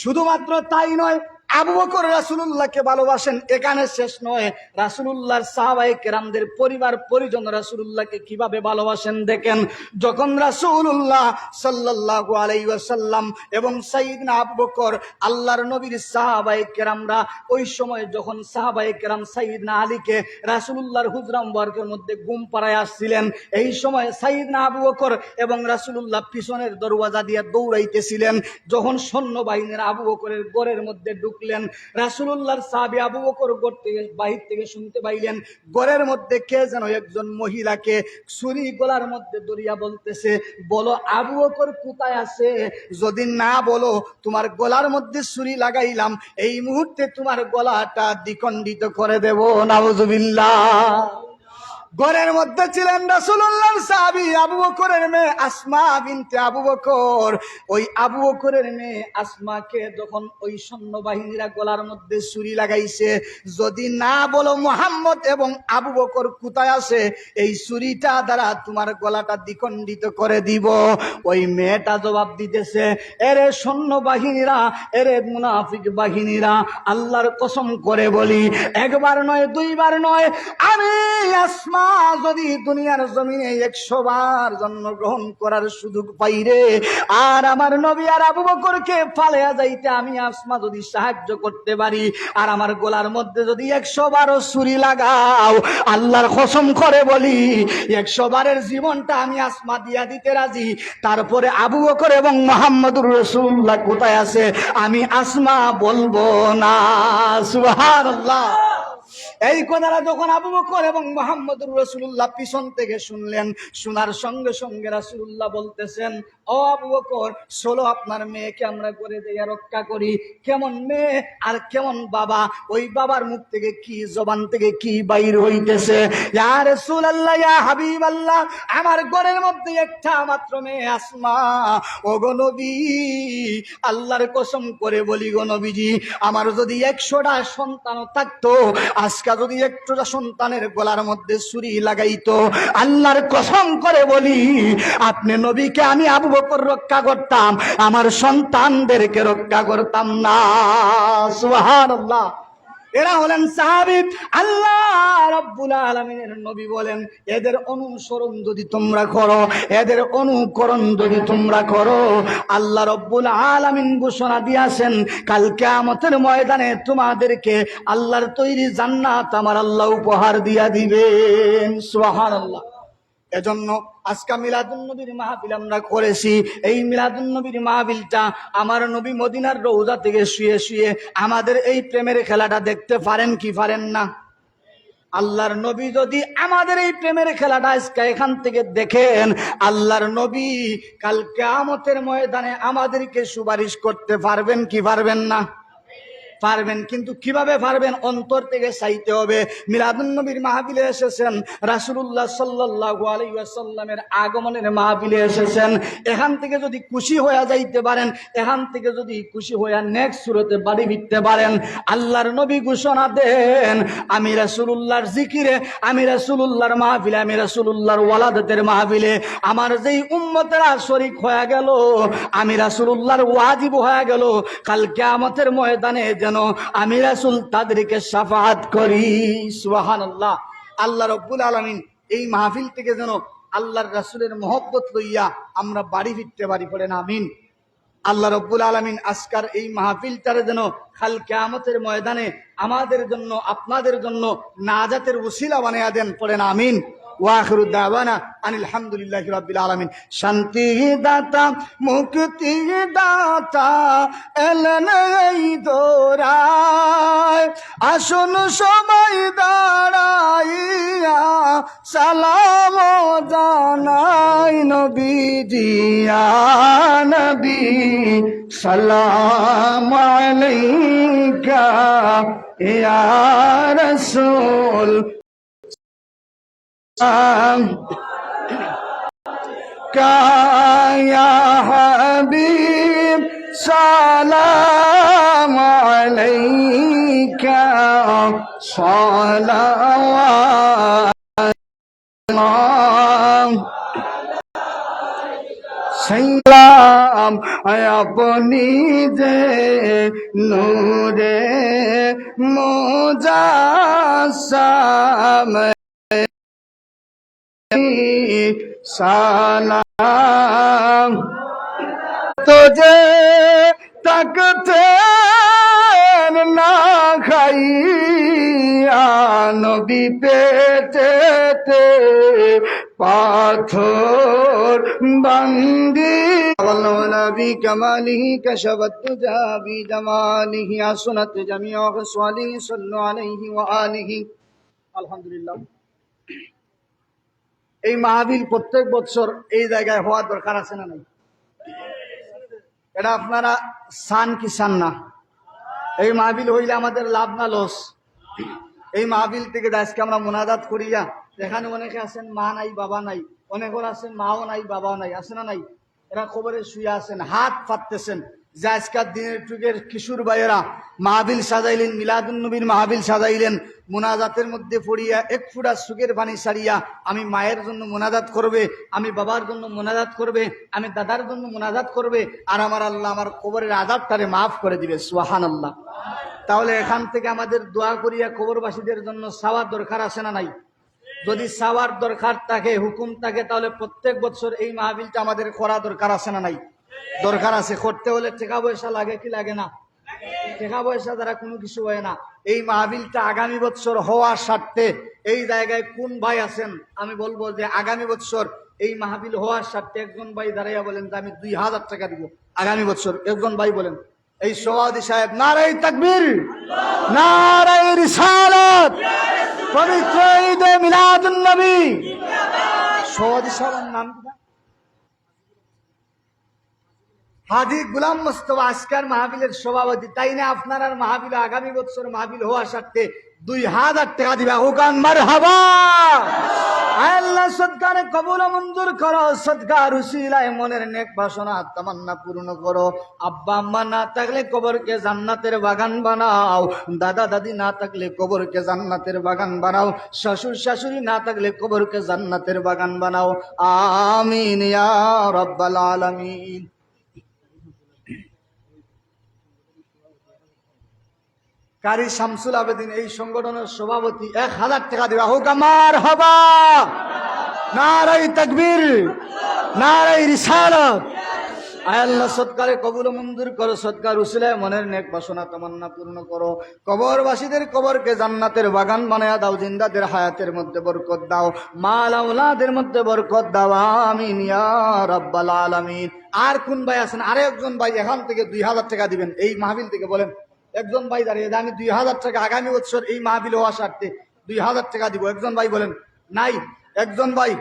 শুধুমাত্র তাই নয়, আবু বকর রাসূলুল্লাহকে ভালোবাসেন, এখানে শেষ নয়। রাসূলুল্লাহর সাহাবায়ে কেরামদের পরিবার পরিজন রাসূলুল্লাহকে কিভাবে ভালোবাসেন দেখেন। যখন রাসূলুল্লাহ সাল্লাল্লাহু আলাইহি ওয়াসাল্লাম এবং সাইয়েদনা আবু বকর আল্লাহর নবীর সাহাবায়ে কেরামরা ওই সময় যখন সাহাবায়ে কেরাম সাইয়েদনা আলীকে রাসূলুল্লাহর হুজরা মুবারকের মধ্যে ঘুম পাড়ায় আসছিলেন, এই সময় সাইয়েদনা আবু বকর এবং রাসূলুল্লাহ পিছনের দরওয়াজা দিয়ে দৌড়াইতেছিলেন। যখন সৈন্যবাহিনীর আবু বকরের ঘরের মধ্যে ঢুকলেন, রাসূলুল্লাহর সাহাবী আবু বকর ঘর থেকে বাহির থেকে শুনতে পাইলেন ঘরের মধ্যে কে যেন একজন মহিলাকে ছুরি গলার মধ্যে ধরিয়া বলতেছে, বলো আবু বকর কোথায় আছে? যদি না বলো তোমার গলার মধ্যে ছুরি লাগাইলাম, এই মুহূর্তে তোমার গলাটা দ্বিখণ্ডিত করে দেব। নাউজুবিল্লাহ। ঘরের মধ্যে ছিলেন রাসূলুল্লাহর সাহাবী আবু বকরের মেয়ে আসমা বিনতে আবু বকর। ওই আবু বকরের মেয়ে আসমাকে যখন ওই সৈন্যবাহিনীরা গলার মধ্যে ছুরি লাগাইছে, যদি না বলো মুহাম্মদ এবং আবু বকর কোথায় আছে, এই ছুরিটা দ্বারা তোমার গলাটা দ্বিখণ্ডিত করে দিব। ওই মেয়েটা জবাব দিতেছে, এরে সৈন্যবাহিনীরা, এরে মুনাফিক বাহিনীরা, আল্লাহর কসম করে বলি, একবার নয় দুইবার নয়, আমি আসমা যদি দুনিয়ার জমিনে 100 বার জন্মগ্রহণ করার সুযোগ পাই রে, আর আমার নবী আর আবু বকরকে ফালাইয়া যাইতে আমি আসমা যদি সাহায্য করতে পারি, আর আমার গলার মধ্যে যদি 100 বারও ছুরি লাগাও, আল্লাহর কসম করে বলি 100 বারের জীবনটা আমি আসমা দিয়া দিতে রাজি। তারপরে আবু বকর এবং মুহাম্মদুর রাসূলুল্লাহ কোথায় আছে আমি আসমা বলবো না। সুবহানাল্লাহ। এই কথাটা যখন আবু বকর এবং মুহাম্মদুর রাসূলুল্লাহ পিছন থেকে শুনলেন, শোনার সঙ্গে সঙ্গে রাসূলুল্লাহ বলতেছেন, ও আবু বকর, চলো আপনার মেয়েকে আমরা করে দেয়া রক্ষা করি। কেমন মেয়ে আর কেমন বাবা, ওই বাবার মুখ থেকে কি, জবান থেকে কি বাইর হইতেছে, ইয়া রাসূলুল্লাহ, ইয়া হাবিবাল্লাহ, আমার ঘরের মধ্যে একটা মাত্র মেয়ে আসমা। ও গো নবী, আল্লাহর কসম করে বলি গো নবীজি, আমার যদি 100টা সন্তানও থাকতো, আজকে যদি একটা সন্তানের গলার মধ্যে ছুরি লাগাইতো, আল্লাহর কসম করে বলি আপনি নবীকে আমি আবু বকর রক্ষা করতাম, আমার সন্তানদেরকে রক্ষা করতাম না। সুবহানাল্লাহ। এরা হলেন সাহাবী। আল্লাহ রাব্বুল আলামিনের নবী বলেন, এদের অনুসরণ যদি তোমরা করো, এদের অনুকরণ যদি তোমরা করো, আল্লাহ রাব্বুল আলামিন ঘোষণা দিয়েছেন কাল কিয়ামতের ময়দানে তোমাদেরকে আল্লাহর তৈরি জান্নাত আমার আল্লাহ উপহার দিয়া দিবেন। সুবহানাল্লাহ। এজন্য আজকে মিলাদুন নবীর মাহফিল আমরা করেছি। এই মিলাদুন নবীর মাহফিলটা আমার নবী মদিনার রওজা থেকে শুয়ে শুয়ে আমাদের এই প্রেমের খেলাটা দেখতে পারেন কি পারেন না? আল্লাহর নবী যদি আমাদের এই প্রেমের খেলাটা আজকে এখান থেকে দেখেন, আল্লাহর নবী কাল কিয়ামতের ময়দানে আমাদেরকে সুপারিশ করতে পারবেন কি পারবেন না? পারবেন, কিন্তু কিভাবে পারবেন? অন্তর থেকে চাইতে হবে। মিলাদুন নবীর মাহফিলে এসেছেন, রাসূলুল্লাহ সাল্লাল্লাহু আলাইহি ওয়াসাল্লামের আগমনের মাহফিলে এসেছেন। এখান থেকে যদি খুশি হয়ে যাইতে পারেন, এখান থেকে যদি খুশি হয়ে নেক্সট সুরতে বাড়ি ফিরতে পারেন, আল্লাহর নবী ঘোষণা দেন, আমি রাসূলুল্লাহর জিকিরে, আমি রাসূলুল্লাহর মাহফিলে, আমি রাসূলুল্লাহর ওয়ালাদতের মাহফিলে আমার যেই উম্মতেরা শরীক হয়ে গেল, আমি রাসূলুল্লাহর ওয়াজিব হয়ে গেল, কাল কিয়ামতের ময়দানে যেন আমি রাসূল তাদেরকে শাফাআত করি। সুবহানাল্লাহ। আল্লাহ রাব্বুল আলামিন এই মাহফিল থেকে যেন আল্লাহর রাসূলের মহব্বত লইয়া আমরা বাড়ি ফিরতে পারি, পড়েন আমিন। আল্লাহ রাব্বুল আলামিন আজকার এই মাহফিলটারে যেন কাল কিয়ামতের ময়দানে আমাদের জন্য, আপনাদের জন্য নাজাতের ওসিলা বানায়া দেন, পড়েন আমিন। ওয়াখিরু দাওয়ানা আনিল হামদুলিল্লাহি রাব্বিল আলামিন। শান্তি দাতা মুক্তি দাতা এলেন এই দোরায়, আসুন সবাই দাঁড়াইয়া সালাম জানাই নবীজি, ইয়া নবী সালাম আলাইকা ইয়া রাসূল या हबीब सलाम अलैका सलावात सलाम अपनी जे नूरे मुजासम सलाम तुझे तकते ना खाइया नबी पेटेते पाथर बंदी नबी कमालिही कशबत जाबी जमालिही असनत जमिया खसवालिही सल्लु अलैहि व आलिही। আলহামদুলিল্লাহ। এই মাহফিল প্রত্যেক বছর এই জায়গায় হওয়ার দরকার আছে না নাই? এটা আপনারা চান কি চান না? এই মাহফিল হইলে আমাদের লাভ না লস? এই মাহফিল থেকে আজকে আমরা মুনাজাত করিয়া, এখানে অনেকে আছেন মা নাই বাবা নাই, অনেকের আছেন মাও নাই বাবাও নাই, আছে না নাই? এরা খবরে শুয়ে আছেন, হাত পাততেছেন যে আজকের দিনের যুগের কিশোর ভাইয়েরা মাহফিল সাজাইলেন, মিলাদুন নবীর মাহফিল সাজাইলেন, মুনাজাতের মধ্যে পড়িয়া এক ফুটা সুখের পানি সারিয়া আমি মায়ের জন্য মুনাজাত করবে, আমি বাবার জন্য মুনাজাত করবে, আমি দাদার জন্য মুনাজাত করবে, আর আমার আল্লাহ আমার কবরের আযাবটারে মাফ করে দিবে। সুবহানাল্লাহ। তাহলে এখান থেকে আমাদের দোয়া করিয়া কবরবাসীদের জন্য চাওয়ার দরকার আছে না নাই? যদি চাওয়ার দরকার থাকে, হুকুম থাকে, তাহলে প্রত্যেক বছর এই মাহফিলটা আমাদের করা দরকার আছে না নাই? দরকার আছে। করতে হলে টাকা পয়সা লাগে কি লাগে না? টাকা পয়সা দ্বারা কোনো কিছু হয় না। এই মাহফিলটা আগামী বছর হওয়ার স্বার্থে এই জায়গায় কোন ভাই আছেন, আমি বলবো যে আগামী বছর এই মাহফিল হওয়ার স্বার্থে একজন ভাই দাঁড়াইয়া বলেন যে আমি 2000 টাকা দিব আগামী বছর। একজন ভাই বলেন। এই সভাপতি সাহেব, নারায়ে তাকবীর, নারায়ে রিসালাত, পবিত্র ঈদে মিলাদুন নবী। সভাপতি সাহেবের নাম কি? হাজী গোলাম মোস্তফা আজকের মাহফিলের সভাপতি। তাই না আপনার মাহফিল আগামী বছর মাহফিল হওয়ার স্বার্থে 2000 টাকা দিবা। হুকান মারহাবা। আল্লাহ সদকারে কবুল মঞ্জুর করো, সদকার উসিলায় মনের নেক বাসনা তামান্না পূর্ণ করো। আব্বা আম্মা না থাকলে কবরকে জান্নাতের বাগান বানাও, দাদা দাদি না থাকলে কবরকে জান্নাতের বাগান বানাও, শ্বশুর শাশুড়ি না থাকলে কবরকে জান্নাতের বাগান বানাও। আমিন ইয়া রাব্বাল আলামিন। কারি শামসুল আবেদিন এই সংগঠনের সভাপতি 1000 টাকা দিবা। হোক আমার হবা। নারায়ে তাকবীর, নারায়ে রিসালাত। আল্লাহ সদকারে কবুল মঞ্জুর করো, সদকার উসিলায় মনের নেক বাসনা তামান্না পূর্ণ করো। কবরবাসীদের কবরকে জান্নাতের বাগান বানায়া দাও, জিন্দাদের হায়াতের মধ্যে বরকত দাও, মাল আওলাদের মধ্যে বরকত দাও। আমিন ইয়া রাব্বাল আলামিন। আর কোন ভাই আছেন? আরে একজন ভাই এখান থেকে 2000 টাকা দিবেন এই মাহফিল থেকে। বলেন। একজন ভাই দাঁড়িয়ে আমি 2000 টাকা আগামী বছর এই মাহফিল হওয়ার স্বার্থে 2000 টাকা দিব। একজন ভাই বলেন। নাই? একজন ভাই?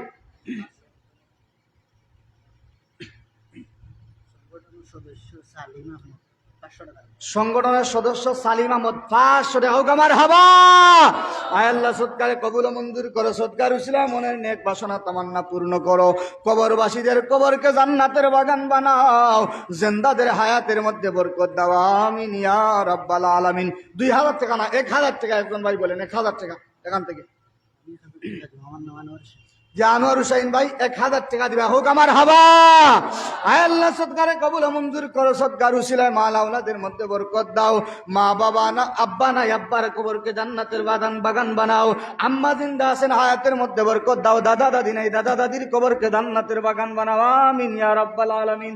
সদস্য সালিম আহমদ। সংগঠনের সদস্য সালিম আহমদ 500 টাকা হোক আমার হাবা। আয় আল্লাহ সৎকারে কবুল মঞ্জুর করো, সৎকার উসিলা মনের নেক বাসনা তামান্না পূর্ণ করো, কবরবাসীদের কবরকে জান্নাতের বাগান বানাও, জিন্দাদের হায়াতের মধ্যে বরকত দাও, আমিন ইয়া রাব্বাল আলামিন। 2000 টাকা না 1000 টাকা, একজন ভাই বলেন 1000 টাকা এখান থেকে। জানোয়ার হুসাইন ভাই 1000 টাকা দিবা হোক আমার হাবা। আয় আল্লাহ সৎকারে কবুল মঞ্জুর করো, সৎকার উসিলায় মাল আওলাদের মধ্যে বরকত দাও, মা বাবা না আব্বা না আব্বার কবরকে জান্নাতের বাগান বানাও, আম্মা জিন্দা আছেন হায়াতের মধ্যে বরকত দাও, দাদা দাদি নাই দাদা দাদির কবরকে জান্নাতের বাগান বানাও, আমিন ইয়া রাব্বাল আলামিন।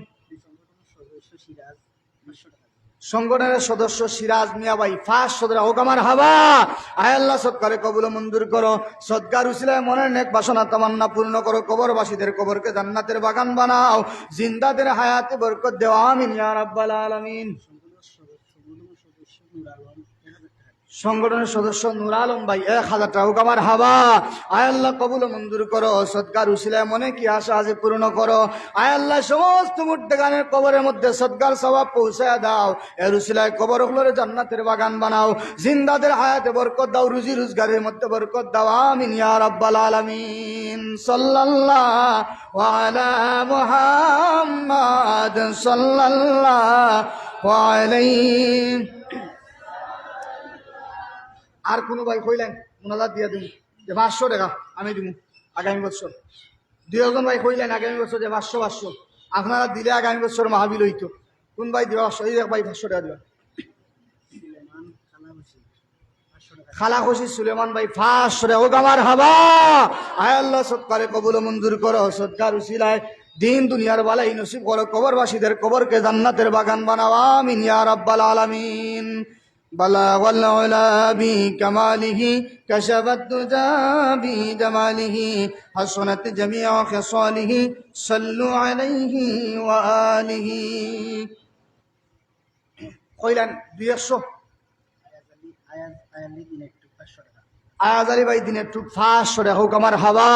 সংগঠনের সদস্য সিরাজ মিয়া ভাই 500 টাকা হোক আমার হাবা। আয় আল্লাহ সৎকারে কবুল মঞ্জুর করো, সৎকার উসিলায় মনের নেক বাসনা তামান্না পূর্ণ করো, কবরবাসীদের কবরকে জান্নাতের বাগান বানাও, জিন্দাদের হায়াতে বরকত দেও, আমিন ইয়া রাব্বাল আলামিন। সংগঠনের সদস্য নূর আলম ভাই 1000 টাকা হোক আমার হাবা। আয় আল্লাহ কবুল মঞ্জুর করো, সৎকার উসিলায় মনে কি আশা আছে পূর্ণ করো, আয় আল্লাহ সমস্ত মুর্দেগানের কবরের মধ্যে সৎকার সওয়াব পৌঁছায় দাও, এর উসিলায় কবর গুলোরে জান্নাতের বাগান বানাও, জিন্দাদের হায়াতে বরকত দাও, রুজি রোজগারের মধ্যে বরকত দাও, আমিন ইয়া রাব্বাল আলামিন। সাল্লাল্লাহু আলা মুহাম্মাদ সাল্লাল্লাহু আলাইহি। আর কোনো ভাই কইলেন মোনাজাত দিয়ে দিন যে 500 টাকা আমি দিব আগামী বছর। 2জন ভাই কইলেন আগামী বছর যে 500 আপনারা দিলে আগামী বছর মাহবিল হইতো। কোন ভাই দিবা? এক ভাই 500 টাকা দিবা। খালা খুশি সুলেমান ভাই 500 টাকা হোক আমার হাবা। আয় আল্লাহ সৎকারে কবুল মঞ্জুর করো, সৎকার উসিলায় দিন দুনিয়ার বালাই নসিব করো, কবরবাসীদের কবরকে জান্নাতের বাগান বানাও, আমিন ইয়া রাব্বাল আলামিন। بلغ العلا بكماله كشف الدجى بجماله حسنت جميع خصاله صلوا عليه وآله। কইলেন 200 আয়াজ আলী ভাই দিনের টুক 500 টাকা হোক আমার হাবা।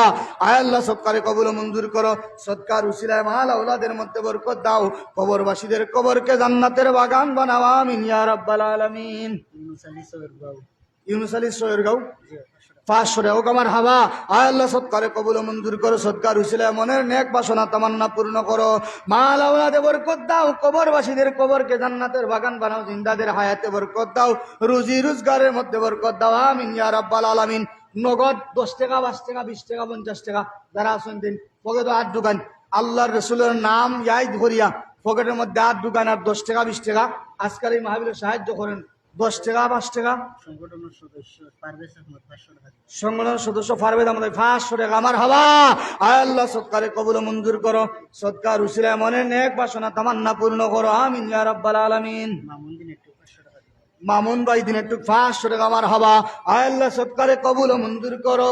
আয় আল্লাহ সৎকারে কবুল মঞ্জুর করো, সৎকার উসিলায় মাল আওলাদের মধ্যে বরকত দাও, কবরবাসীদের কবরকে জান্নাতের বাগান বানাও, আমিন ইয়া রাব্বাল আলামিন। ইউনুস আলী সোয়েরগাঁও 500 টাকা হোক আমার হাবা। আয় আল্লাহ সৎকারে কবুল মঞ্জুর করো, সৎকার উসিলায় মনের নেক বাসনা তামান্না পূর্ণ করো, মাল আওলাদে বরকত দাও, কবরবাসীদের কবরকে জান্নাতের বাগান বানাও, জিন্দাদের হায়াতে বরকত দাও, রুজি রোজগারের মধ্যে বরকত দাও, আমিন ইয়া রাব্বাল আলামিন। নগদ 10 টাকা 5 টাকা 20 টাকা 50 টাকা যারা আছেন দিন, পকেটে হাত ঢুকান, আল্লাহর রসুলের নাম ইয়াই ধরিয়া পকেটের মধ্যে হাত ঢুকান, আর 10 টাকা 20 টাকা আজকাল এই মাহফিলে সাহায্য করেন, 10 টাকা 5 টাকা। সংগঠনের সদস্য পারভেজ আহমদ 500 টাকা আমার হাবা। আয় আল্লাহ সৎকারে কবুল মঞ্জুর করো, সৎকার উসিলায় মনের নেক বাসনা তামান্না পূর্ণ করো, আমিন ইয়া রাব্বাল আলামিন। মামুন ভাই দিনের টুক 500 টাকা আমার হাবা। আয় আল্লাহ সৎকারে কবুল মঞ্জুর করো,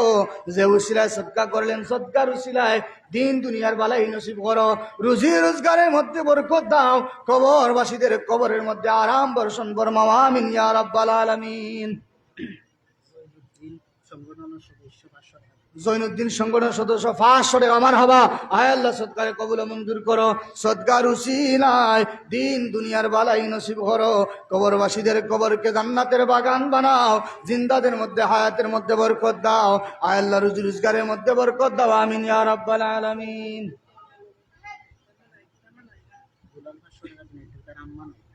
যে উসিলায় সৎকার করলেন, সৎকার উসিলায় দিন দুনিয়ার বালাই নসিব করো, রুজি রোজগারের মধ্যে বরকত দাও, কবরবাসীদের কবরের মধ্যে আরাম বর্ষণ ফরমাও, আমিন ইয়া রাব্বাল আলামিন। জৈনুদ্দিন সংগঠনের সদস্য 500 টাকা আমার হাবা। আয় আল্লাহ সৎকারে কবুল মঞ্জুর করো, সৎকার উসিলায় দিন দুনিয়ার বালাই নসিব করো, কবরবাসীদের কবরকে জান্নাতের বাগান বানাও, জিন্দাদের মধ্যে হায়াতের মধ্যে বরকত দাও, আয় আল্লাহ রুজি রোজগারের মধ্যে বরকত দাও, আমিন ইয়া রাব্বাল আলামিন।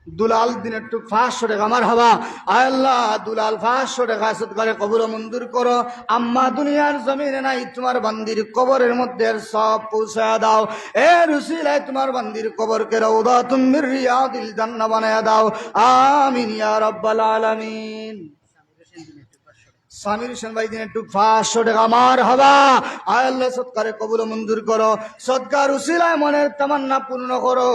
দুলাল দিনের টুক 500 টাকা আমার হাবা। আয় আল্লাহ দুলাল 500 টাকা সৎকারে কবুল মঞ্জুর করো, আম্মা দুনিয়ার জমিনে নাই, তোমার বান্দির কবরের মধ্যে সব পৌঁছায়া দাও, এর উসিলায় তোমার বান্দির কবরকে রাউদাতুম মির রিয়াদিল জান্নাহ বানায়া দাও, আমিন ইয়া রাব্বাল আলামিন। সামির হোসেন ভাই দিনের টুক 500 টাকা আমার হাবা। আয় আল্লাহ সৎকারে কবুল মঞ্জুর করো, সৎকার উসিলায় মনের তামান্না পূর্ণ করো,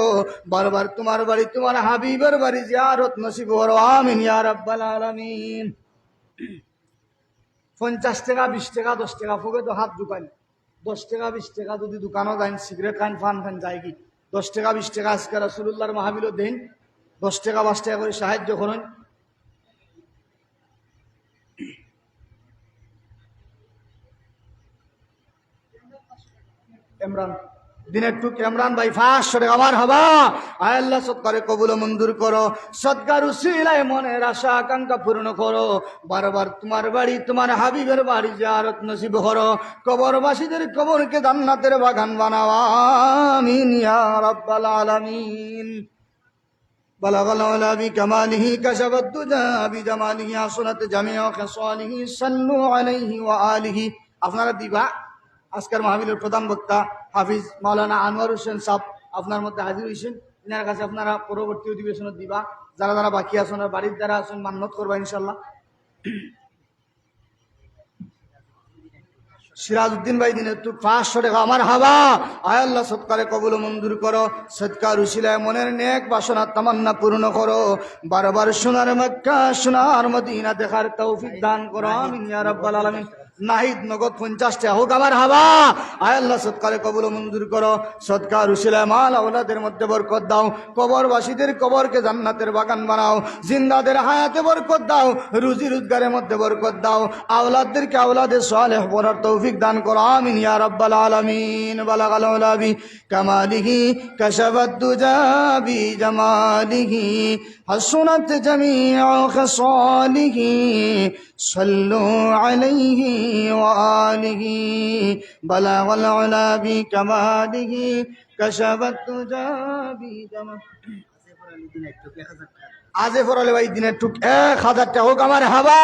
বারবার তোমার বাড়ি তোমার হাবিবের বাড়ি জিয়ারত নসিব করো, আমিন ইয়া রাব্বাল আলামিন। 50 টাকা 20 টাকা 10 টাকা ফুকে তো হাত দোকান, 10 টাকা 20 টাকা যদি দোকানও যান, সিগারেট খান ফান খান যায় কি, 10 টাকা 20 টাকা আজকে রাসূলুল্লাহর মাহফিলও দেন, 10 টাকা 5 টাকা করে সাহায্য করেন। ইমরান দিনের টুক ইমরান ভাই 500 টাকা আমার হবা। আয় আল্লাহ সৎকারে কবুল মঞ্জুর করো, সৎকার উসিলায় মনের আশা আকাঙ্ক্ষা পূর্ণ করো, বারবার তোমার বাড়ি তোমার হাবিবের বাড়ি জিয়ারত নসিব করো, কবরবাসীদের কবরকে জান্নাতের বাগান বানাও, আমিন ইয়া রাব্বাল আলামিন। بلغ العلا بكماله كشف الدجى بجماله حسنت جميع خصاله صلوا عليه وآله। আপনারা দিবা আজকের মাহফিলের প্রধান বক্তা হাফিজ মাওলানা আনোয়ার হোসেন সাহেব আপনার মধ্যে হাজির হয়েছেন। এনার কাছে আপনারা পরবর্তী অধিবেশনে দিবা, যারা যারা বাকি আছেন আর বাড়ির যারা আছেন মান্যত করবা ইনশাল্লাহ। সিরাজউদ্দিন ভাই দিনের টুক 500 টাকা আমার হাবা। আয় আল্লাহ সৎকারে কবুল মঞ্জুর করো, সৎকার উসিলায় মনের নেক বাসনা তামান্না পূর্ণ করো, বারবার সোনার মক্কা সোনার মদিনা দেখার তৌফিক দান করো, আমিন ইয়া রাব্বাল আলামিন। নাহিদ নগদ 50 টাকা হোক আমার হাবা। আয় আল্লাহ সৎকারে কবুল মঞ্জুর করো, সৎকার উসিলায় মাল আওলাদের মধ্যে বরকত দাও, কবরবাসীদের কবরকে জান্নাতের বাগান বানাও, জিন্দাদের হায়াতে বরকত দাও, রুজি রোজগারের মধ্যে বরকত দাও, আওলাদদেরকে আওলাদে সালেহ পড়ার তৌফিক দান করো, আমিন ইয়া রাব্বাল আলামিন। বালাগাল উলা বি কামালিহি কাশাফাত দুজা বি জামালিহি হাসনাত জামিউ খাসালিহি সাল্লু আলাইহি ওয়া আলিহি। বালাগাল উলা বি কামালিহি কাশাফাত দুজা বি জামালিহি। আজে ফরালে ভাই দিনের টুক 1000 টাকা হোক আমার হাবা।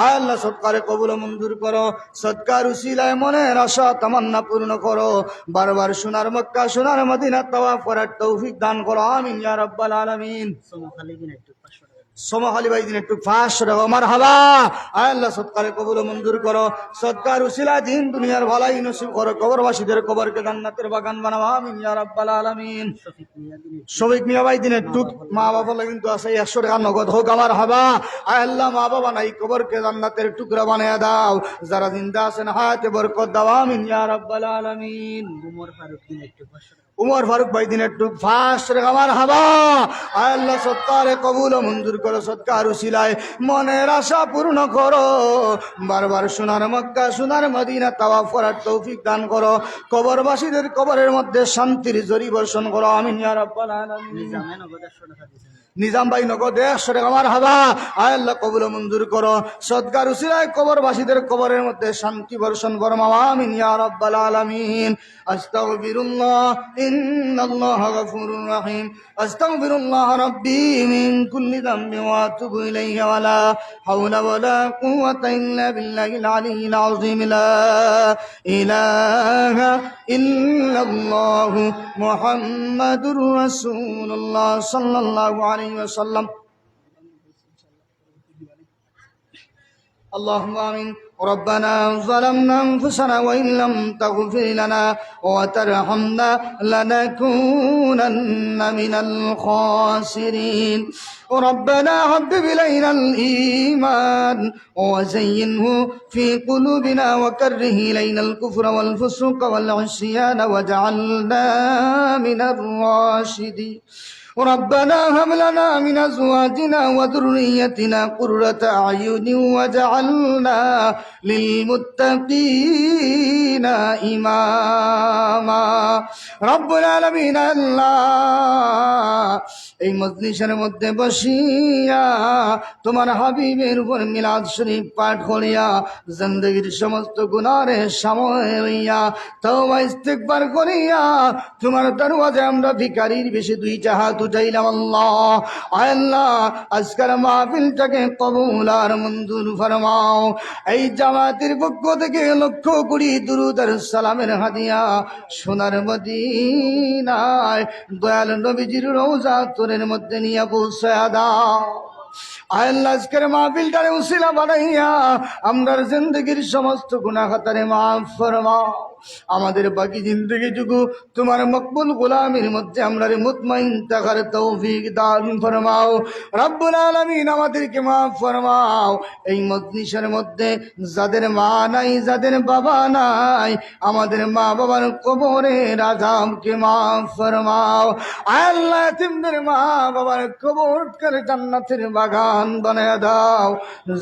আয় আল্লাহ সৎকারে কবুল মঞ্জুর করো, সৎকার উসিলায় মনের আশা তামান্না পূর্ণ করো, বারবার সোনার মক্কা সোনার মদিনা তাওয়াফ করার তৌফিক দান করো, আমিন ইয়া রাব্বাল আলামিন। সমখালী ভাই দিনের টুক 500 টাকা আমার হাবা। আয় আল্লাহ সৎকারে কবুল মঞ্জুর করো, সৎকার উসিলা দিন দুনিয়ার ভালাই নসিব করো, কবরবাসীদের কবরকে জান্নাতের বাগান বানাও, আমিন ইয়া রাব্বাল আলামিন। শফিক মিয়া ভাই দিনের টুক মা বাবা কিন্তু আছে 100 টাকা নগদ হোক আমার হাবা। আয় আল্লাহ মা বাবা নাই কবরকে জান্নাতের টুকরা বানিয়ে দাও, যারা জিন্দা আছেন হায়াতে বরকত দাও, আমিন ইয়া রাব্বাল আলামিন। উমর ফারুক ভাই দিনের টুক 500 টাকা আমার হাবা। আয় আল্লাহ সৎকারে কবুল মঞ্জুর করো, সৎকার উসিলায় মনের আশা পূর্ণ করো, বারবার সোনার মক্কা সোনার মদিনা তাওয়াফ করার তৌফিক দান করো, কবরবাসীদের কবরের মধ্যে শান্তির ঝরি বর্ষণ করো, আমিন ইয়া রাব্বাল আলামিন। নিজাম ভাই নগদ 100 টাকা আমার হাবা। আয় আল্লাহ কবুল মঞ্জুর করো, সৎকার উসিলায় কবরবাসীদের কবরের মধ্যে শান্তি বর্ষণ ফরমাও, আমিন ইয়া রাব্বাল আলামিন। আস্তাগফিরুল্লাহ ইন্নাল্লাহা গফুরুর রহিম, আস্তাগফিরুল্লাহ রাব্বি মিন কুল্লি যামবিন ওয়া আতুবু ইলাইহি ওয়া লা হাওলা ওয়া লা কুওয়াতা ইল্লা বিল্লাহিল আলিয়্যিল আযীম। লা ইলাহা ইল্লাল্লাহু মুহাম্মাদুর রাসূলুল্লাহ সাল্লাল্লাহু আলাইহি ওয়াসাল্লাম। اللهم آمين. ربنا ظلمنا أنفسنا وإن لم تغفر لنا وترحمنا لنكونن من الخاسرين. ربنا حبب إلينا الإيمان وزينه في قلوبنا وكره إلينا الكفر والفسوق والعصيان واجعلنا من الراشدين. ربنا هب لنا من أزواجنا وذريتنا قرة أعين واجعلنا للمتقين إماما. رب العالمين আল্লাহ এই মজলিসের মধ্যে বসিয়া তোমার হাবিবের উপর মিলাদ শরীফ পাঠ করিয়া জিন্দেগীর সমস্ত গুনাহের সময় হইয়া তওবা ইস্তিগফার করিয়া তোমার দরওয়াজায় আমরা ভিখারির বেশে দুইটা হাত উঠাইলাম। আল্লাহ আয় আল্লাহ আজকের মাহফিলটাকে কবুল আর মঞ্জুর ফরমাও। এই জামাতের পক্ষ থেকে 1,00,000 দুরূদ আর সালামের হাদিয়া সোনার মদিনায় দয়াল নবীজির রওজা তোরের মধ্যে নিয়ে পৌঁছায়া দাও। আয় আল্লাহ আজকের মাহফিলটারে উসিলা বানাইয়া আমরার জিন্দেগীর সমস্ত গুনাহ খাতারে মাফ ফরমাও। আমাদের বাকি জিন্দেগিটুকু তোমার মকবুল গোলামির মধ্যে আমরারে মুতমাইন থাকার তৌফিক দান ফরমাও। রব্বুল আলামিন আমাদেরকে মাফ ফরমাও। এই মজলিসের মধ্যে যাদের মা নাই যাদের বাবা নাই আমাদের মা বাবার কবরের আযাবকে মাফ ফরমাও। আয় আল্লাহ এতিমদের মা বাবার কবরকে জান্নাতের বাগান বানায়া দাও।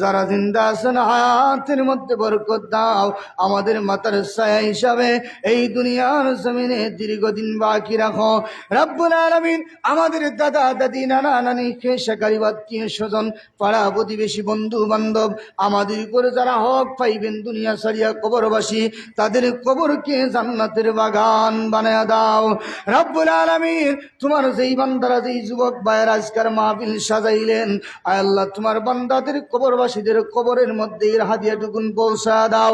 যারা জিন্দা আছেন হায়াতের মধ্যে বরকত দাও। আমাদের মাতার ছায়া হিসাবে ভাবে এই দুনিয়ার জমিনে দীর্ঘদিন বাকি রাখো রব্বুল আলামিন। আমাদের দাদা দাদি নানা নানি খেসাকারি আত্মীয় স্বজন পাড়া প্রতিবেশী বন্ধু বান্ধব আমাদের উপরে যারা হক পাইবেন দুনিয়া সারিয়া কবরবাসী, তাদের কবরকে জান্নাতের বাগান বানায়া দাও রব্বুল আলামিন। তোমার যেই বান্দারা যেই যুবক ভাইয়ের আজকের মাহফিল সাজাইলেন, আয় আল্লাহ তোমার বান্দাদের কবরবাসীদের কবরের মধ্যে এর হাদিয়াটুকুন পৌঁছা দাও।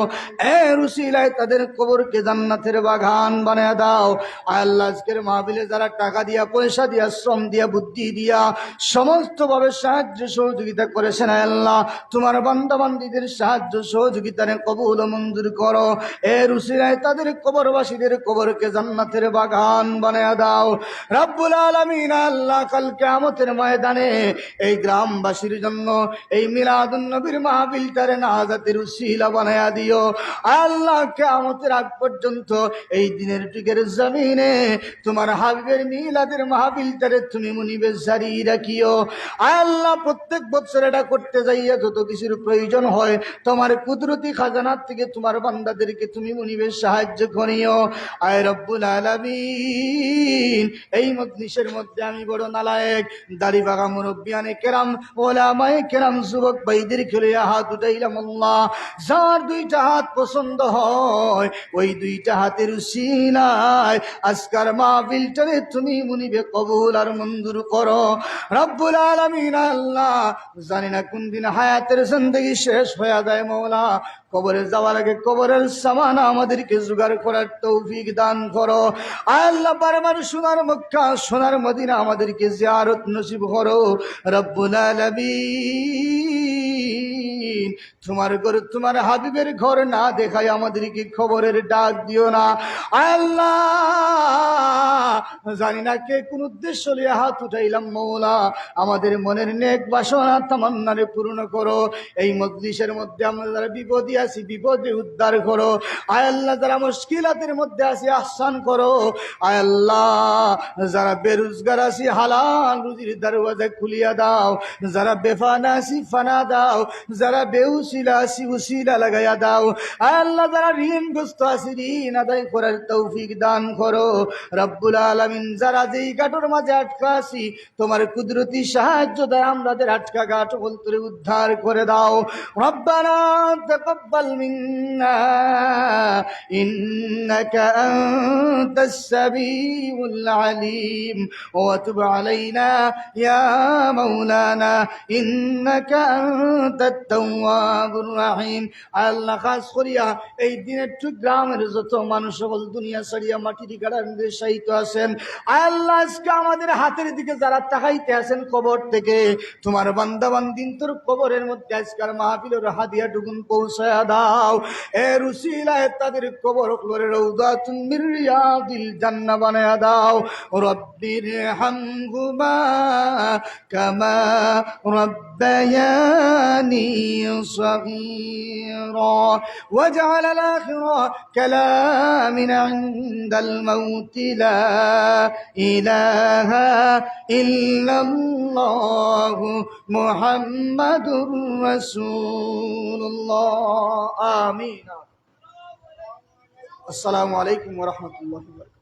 এর উসিলায় তাদের কবরকে জান্নাতের বাগান বানায়া দাও। আয় আল্লাহ আজকের মাহফিলে যারা টাকা দিয়া পয়সা দিয়া শ্রম দিয়া বুদ্ধি দিয়া সমস্ত ভাবে সাহায্য সহযোগিতা করেছেন, আয় আল্লাহ তোমার বান্দা বান্দীদের সাহায্য সহযোগিতারে কবুল ও মঞ্জুর করো। এর উসিলায় তাদের কবরবাসীদের কবরকে জান্নাতের বাগান বানায়া দাও রব্বুল আলামিন। আল্লাহ কাল কিয়ামতের ময়দানে এই গ্রামবাসীর জন্য এই মিলাদুন নবীর মাহফিলটারে নাজাতের উসিলা বানায়া দিও আল্লাহ। কিয়ামতের আগ পর্যন্ত এই দিনের যুগের জমিনে তোমার হাবিবের মিলাদের মাহফিলটারে তুমি মুনিবে জারি রাখিও আল্লাহ। প্রত্যেক বছর এটা করতে যাইয়া যত কিছুর প্রয়োজন হয় তোমার কুদরতি খাজানার থেকে তোমার বান্দাদেরকে তুমি মুনিবে সাহায্য করিও আয় রব্বুল আলামিন। এই মজলিসের মধ্যে আমি বড় নালায়েক দাড়ি বাগা মুরব্বিয়ানে কেরাম ওলামায়ে কেরাম যুবক ভাইদের খেলে হাত উঠাইলাম আল্লাহ। যার দুইটা হাত পছন্দ হয় ওই দুইটা হাতের উসিলায় আজকার মাহফিলটারে তুমি মুনিবে কবুল আর মঞ্জুর করো রব্বুল আলামিন। আল্লাহ জানি না কোন দিন হায়াতের জিন্দেগি শেষ হয়ে যায় মওলা, কবরে যাওয়ার আগে কবরের সামান আমাদেরকে জোগাড় করার তৌফিক দান করো আল্লাহ। বারবার সোনার মক্কা সোনার মদিনা আমাদেরকে জিয়ারত নসিব করো রব্বুল আলামিন। তোমার ঘর তোমার হাবিবের ঘর না দেখায় আমাদেরকে খবরের ডাক দিও না আল্লাহ। জানি না কে কোন উদ্দেশ্য নিয়ে হাত উঠাইলাম মওলা, আমাদের মনের নেক বাসনা তামান্নারে পূর্ণ করো। এই মজলিসের মধ্যে আমরা যারা বিপদে আছি বিপদে উদ্ধার করো আয় আল্লাহ। যারা মুশকিলাতের মধ্যে আছি আহসান করো আয় আল্লাহ। যারা বেরোজগার আছি হালাল রুজির দরওয়াজা খুলিয়া দাও। যারা বেফানা আছি ফানা দাও। যারা বেউসিলা আছি উসিলা লাগাইয়া দাও আয় আল্লাহ। যারা ঋণগ্রস্ত আছি ঋণ আদায় করার তৌফিক দান করো রব্বুল আলামিন। যারা যেই গাঁটোর মাঝে আটকা আছি তোমার কুদরতি সাহায্য দেয় আমাদের আটকা গাঁট বলতে উদ্ধার করে দাও রব্বানা তাকাব্বাল মিন্না ইন্নাকা আনতাস সামিউল আলিম ওয়া তুব আলাইনা ইয়া মাওলানা ইন্নাকা আনতাত তাওয়াবুর রহিম। আল্লাহ খাস করিয়া এই দিনের ঠিক গ্রামের যত মানুষ সকল দুনিয়া ছাড়িয়া মাটির গাড়ার সাহিত্য আছেন আল্লাহ, আজকে আমাদের হাতের দিকে যারা তাকাইতে আছেন কবর থেকে তোমার বান্দা বান্দিন তোর কবরের মধ্যে আজকাল মাহফিলের হাদিয়া টুকুন পৌঁছায়া দাও। এর উসিলায় তাদের কবর করে রওদাতুন মির রিয়াদিল জান্নাহ বানায়া দাও রব্বির হামহুমা কামা ربياني صغيرا واجعل الآخر كلامنا عند الموت لا إله إلا الله محمد رسول الله آمين. السلام عليكم ورحمة الله وبركاته.